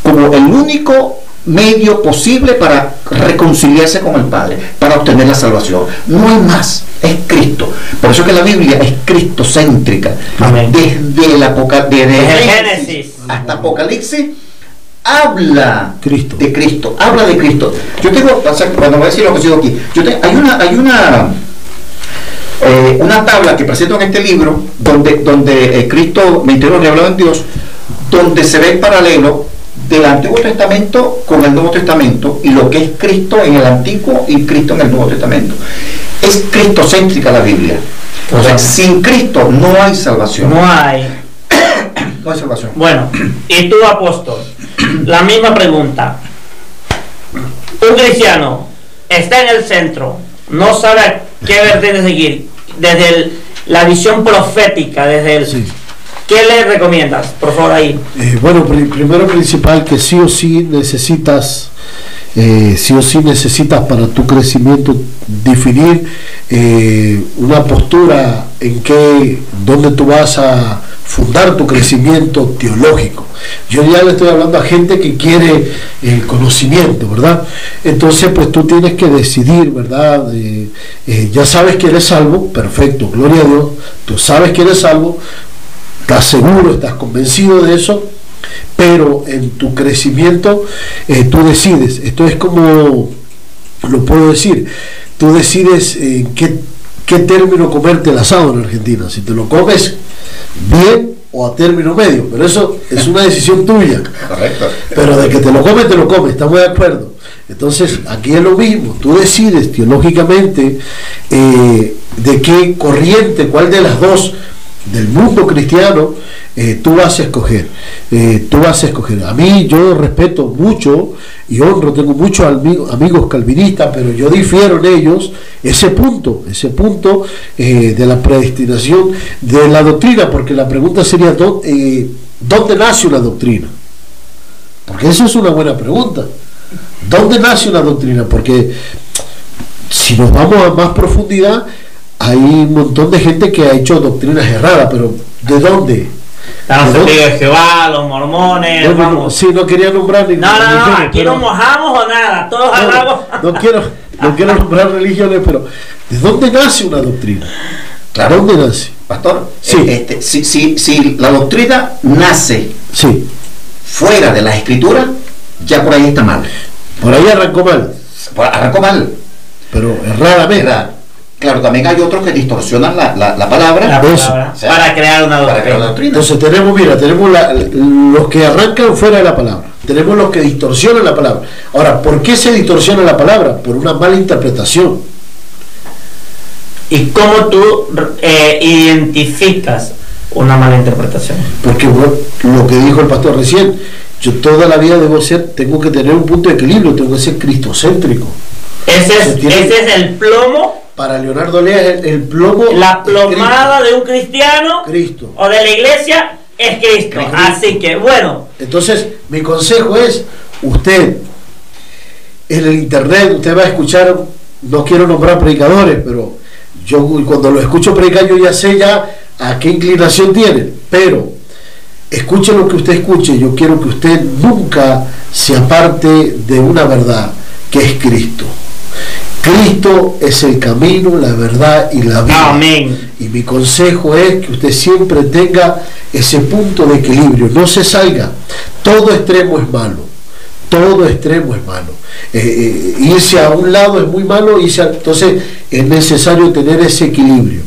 como el único medio posible para reconciliarse con el Padre, para obtener la salvación. No hay más, es Cristo. Por eso que la Biblia es cristocéntrica. Amén. Desde Desde Génesis hasta Apocalipsis habla Cristo. de Cristo, habla de Cristo. Yo tengo, cuando voy a decir lo que sigo aquí, hay una tabla que presento en este libro donde Cristo me entero revelado en Dios, donde se ve el paralelo del Antiguo Testamento con el Nuevo Testamento y lo que es Cristo en el Antiguo y Cristo en el Nuevo Testamento. Es cristocéntrica la Biblia. O sea, sin Cristo no hay salvación. no hay. No hay salvación. Bueno, y tú, apóstol, la misma pregunta. Un cristiano está en el centro, no sabe qué vertiente seguir, desde la visión profética, desde el... Sí. ¿Qué le recomiendas? Por favor, ahí. Bueno, primero principal, que sí o sí necesitas para tu crecimiento definir una postura donde tú vas a fundar tu crecimiento teológico. Yo ya le estoy hablando a gente que quiere conocimiento, ¿verdad? Entonces, pues tú tienes que decidir, ¿verdad? Ya sabes que eres salvo, perfecto, gloria a Dios, tú sabes que eres salvo, estás seguro, estás convencido de eso, pero en tu crecimiento tú decides. Esto es como, lo puedo decir, tú decides en qué término comerte el asado en Argentina, si te lo comes bien o a término medio, pero eso es una decisión tuya. Correcto. Pero de que te lo comes, estamos de acuerdo. Entonces, aquí es lo mismo, tú decides teológicamente de qué corriente, cuál de las dos del mundo cristiano tú vas a escoger. A mí, yo respeto mucho y honro, tengo muchos amigos calvinistas, pero yo difiero en ellos ese punto de la predestinación de la doctrina, porque la pregunta sería ¿dónde nace una doctrina? Porque eso es una buena pregunta. ¿Dónde nace una doctrina? Porque si nos vamos a más profundidad, hay un montón de gente que ha hecho doctrinas erradas, pero ¿de dónde? Los testigos de Jehová, los mormones, vamos. Sí, no quería nombrar ninguna. No, aquí no mojamos o nada, todos hablamos. No quiero nombrar religiones, pero ¿de dónde nace una doctrina? Claro. ¿Dónde nace? Pastor, Sí. Si la doctrina nace Sí. fuera de las escrituras, ya por ahí está mal. Por ahí arrancó mal, Arrancó mal. pero erradamente. ¿Verdad? Claro, también hay otros que distorsionan la palabra. La Eso. palabra, O sea, para crear una para crear una doctrina. doctrina. Entonces tenemos los que arrancan fuera de la palabra, tenemos los que distorsionan la palabra. Ahora, ¿por qué se distorsiona la palabra? Por una mala interpretación. ¿Y cómo tú identificas una mala interpretación? Porque bueno, lo que dijo el pastor recién, yo toda la vida tengo que tener un punto de equilibrio, tengo que ser cristocéntrico. Ese es el plomo, Para Leonardo Lea, el plomo, la plomada de un cristiano Cristo. o de la iglesia es Cristo. Cristo. Así que, bueno, Entonces, mi consejo es, usted, en el internet, usted va a escuchar, no quiero nombrar predicadores, pero yo cuando lo escucho predicar, yo ya sé a qué inclinación tiene, pero escuche lo que usted escuche, yo quiero que usted nunca se aparte de una verdad, que es Cristo. Cristo es el camino, la verdad y la vida. amén. Y mi consejo es que usted siempre tenga ese punto de equilibrio, no se salga. Todo extremo es malo, todo extremo es malo. Irse a un lado es muy malo, entonces es necesario tener ese equilibrio.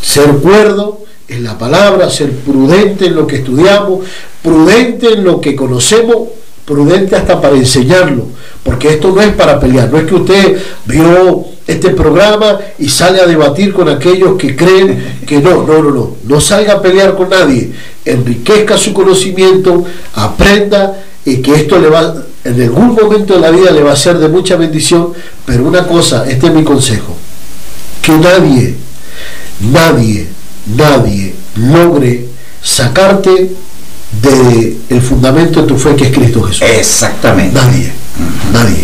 Ser cuerdo en la palabra, ser prudente en lo que estudiamos, prudente en lo que conocemos, prudente hasta para enseñarlo, porque esto no es para pelear, no es que usted vio este programa y sale a debatir con aquellos que creen que no salga a pelear con nadie, enriquezca su conocimiento, aprenda, y que esto le va, en algún momento de la vida le va a ser de mucha bendición. Pero una cosa, este es mi consejo, que nadie logre sacarte de el fundamento de tu fe, que es Cristo Jesús. Exactamente. Nadie.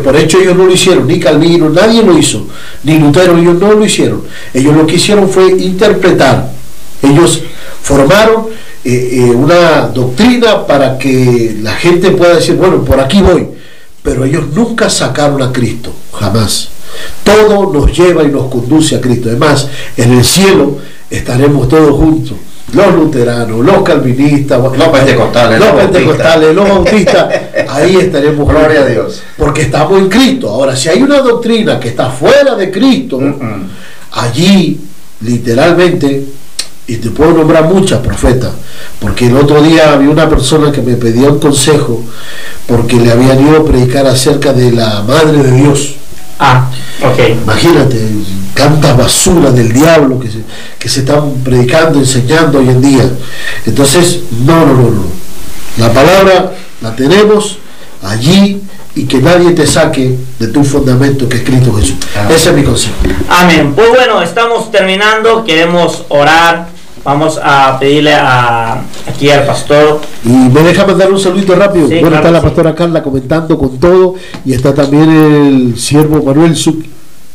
Por hecho ellos no lo hicieron, ni Calvino, nadie lo hizo, ni Lutero, ellos no lo hicieron. Ellos lo que hicieron fue interpretar. Ellos formaron una doctrina para que la gente pueda decir, bueno, por aquí voy, pero ellos nunca sacaron a Cristo, jamás. Todo nos lleva y nos conduce a Cristo. Además, en el cielo estaremos todos juntos, los luteranos, los calvinistas, los pentecostales, los bautistas, ahí estaremos. Gloria a Dios, porque estamos en Cristo. Ahora, si hay una doctrina que está fuera de Cristo, allí literalmente, y te puedo nombrar muchas, profeta, porque el otro día había una persona que me pedía un consejo porque le habían ido a predicar acerca de la Madre de Dios. Imagínate, tanta basura del diablo que se están predicando, enseñando hoy en día. Entonces, no. La palabra la tenemos allí, y que nadie te saque de tu fundamento, que es Cristo Jesús. Ese es mi consejo. Amén. Pues bueno, estamos terminando, queremos orar. Vamos a pedirle aquí al pastor. Y me deja mandar un saludito rápido. Sí, bueno, claro, está la pastora Carla comentando con todo, y está también el siervo Manuel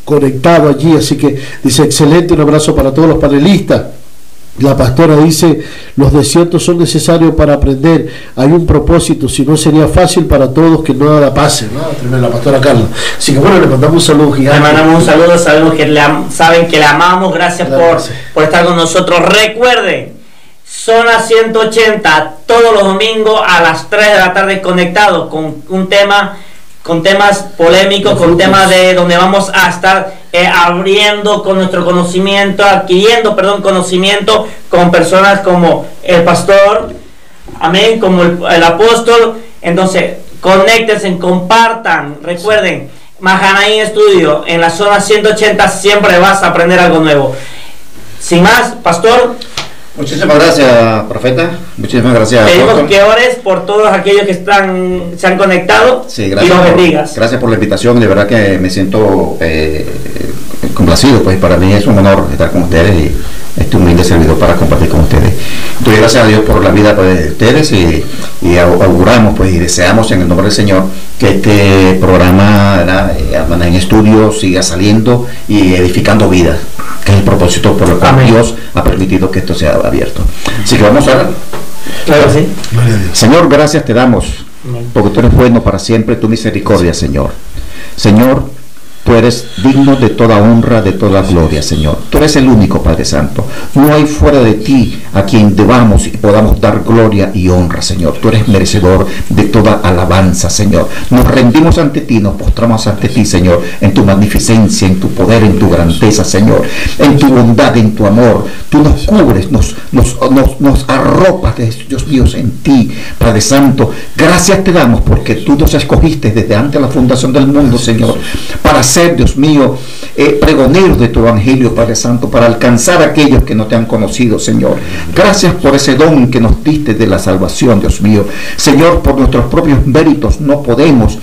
conectado allí, así que dice excelente, un abrazo para todos los panelistas. La pastora dice, los desiertos son necesarios para aprender, hay un propósito, si no sería fácil para todos que nada pase, ¿no? Tremenda la pastora Carla. Así que bueno, le mandamos un saludo gigante. Le mandamos un saludo, sabemos que saben que le amamos, gracias por estar con nosotros. Recuerden, Zona 180, todos los domingos a las 3 de la tarde conectados con un tema, con temas polémicos, con temas de donde vamos a estar abriendo con nuestro conocimiento, adquiriendo, conocimiento con personas como el pastor, amén, como el apóstol. Entonces, conéctense, compartan, recuerden, Mahanaim Estudio, en la Zona 180 siempre vas a aprender algo nuevo. Sin más, pastor. Muchísimas gracias, profeta. Muchísimas gracias. Pedimos que ores por todos aquellos que se han conectado. Sí, gracias, y los bendigas. Gracias por la invitación. De verdad que me siento complacido. Pues para mí es un honor estar con ustedes y este humilde servidor para compartir con ustedes. Doy gracias a Dios por la vida de ustedes y auguramos pues y deseamos en el nombre del Señor que este programa en estudio siga saliendo y edificando vidas, que es el propósito por el cual Amén. Dios ha permitido que esto sea abierto. Así que vamos a orar. Claro, sí. Señor, gracias te damos, Amén. porque tú eres bueno para siempre, tu misericordia, Señor. Señor, tú eres digno de toda honra, de toda gloria, Señor. Tú eres el único, Padre Santo. No hay fuera de ti a quien debamos y podamos dar gloria y honra, Señor. Tú eres merecedor de toda alabanza, Señor. Nos rendimos ante ti, nos postramos ante ti, Señor, en tu magnificencia, en tu poder, en tu grandeza, Señor, en tu bondad, en tu amor. Tú nos cubres, nos arropas, Dios mío, en ti, Padre Santo. Gracias te damos porque tú nos escogiste desde antes de la fundación del mundo, Señor, para ser, Dios mío, pregoneros de tu evangelio, Padre Santo, para alcanzar a aquellos que no te han conocido, Señor. Gracias por ese don que nos diste de la salvación, Dios mío. Señor, por nuestros propios méritos no podemos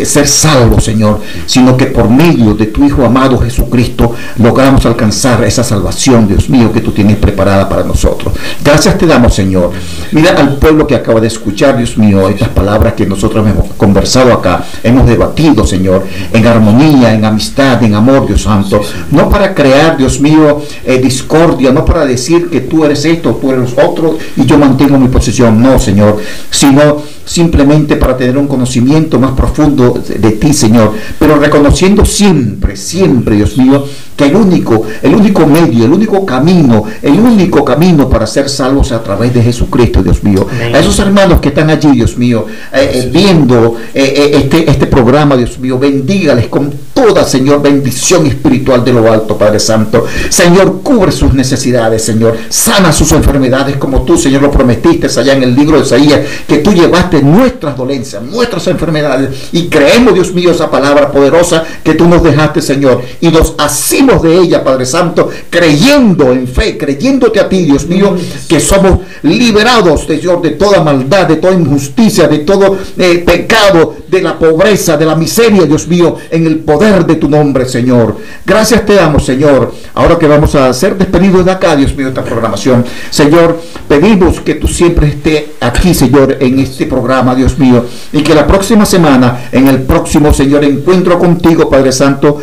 ser salvos, Señor, sino que por medio de tu Hijo amado Jesucristo logramos alcanzar esa salvación, Dios mío, que tú tienes preparada para nosotros. Gracias te damos, Señor. Mira al pueblo que acaba de escuchar, Dios mío, estas palabras que nosotros hemos conversado acá, hemos debatido, Señor, en armonía, en amistad, en amor, Dios Santo, no para crear, Dios mío, discordia, no para decir que tú eres esto, tú eres otro y yo mantengo mi posición, no, Señor, sino simplemente para tener un conocimiento más profundo de ti, Señor, pero reconociendo siempre, Dios mío, que el único medio, el único camino para ser salvos a través de Jesucristo, Dios mío. Amén. A esos hermanos que están allí, Dios mío, viendo este programa, Dios mío, bendígales con toda, Señor, bendición espiritual de lo alto, Padre Santo. Señor, cubre sus necesidades, Señor, sana sus enfermedades como tú, Señor, lo prometiste allá en el libro de Isaías, que tú llevaste nuestras dolencias, nuestras enfermedades, y creemos, Dios mío, esa palabra poderosa que tú nos dejaste, Señor, y nos asimos de ella, Padre Santo, creyendo en fe, creyéndote a ti, Dios mío, que somos liberados, Señor, de toda maldad, de toda injusticia, de todo pecado, de la pobreza, de la miseria, Dios mío, en el poder de tu nombre, Señor. Gracias te damos, Señor. Ahora que vamos a ser despedidos de acá, Dios mío, esta programación, Señor, pedimos que tú siempre estés aquí, Señor, en este programa, Dios mío, y que la próxima semana, en el próximo, Señor, encuentro contigo, Padre Santo,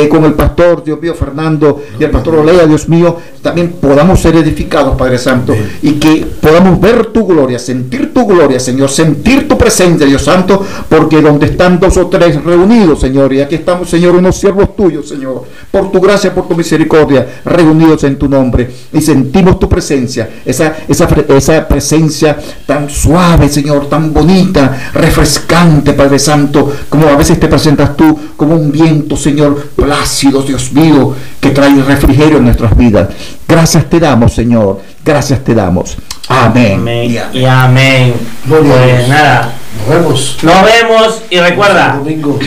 con el pastor, Dios mío, Fernando, y el pastor Olea, Dios mío, también podamos ser edificados, Padre Santo, y que podamos ver tu gloria, sentir tu gloria, Señor, sentir tu presencia, Dios Santo, porque donde están 2 o 3 reunidos, Señor, y aquí estamos, Señor, unos siervos tuyos, Señor, por tu gracia, por tu misericordia, reunidos en tu nombre, y sentimos tu presencia, esa presencia tan suave, Señor, tan bonita, refrescante, Padre Santo, como a veces te presentas tú, como un viento, Señor, plácido, Dios mío, que trae refrigerio en nuestras vidas. Gracias te damos, Señor, gracias te damos. Amén. Amén. Y amén. Pues nada. Nos vemos y recuerda, domingo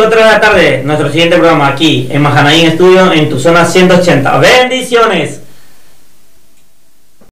3 de la tarde, nuestro siguiente programa aquí en Mahanaim Studio, en tu zona 180. Bendiciones.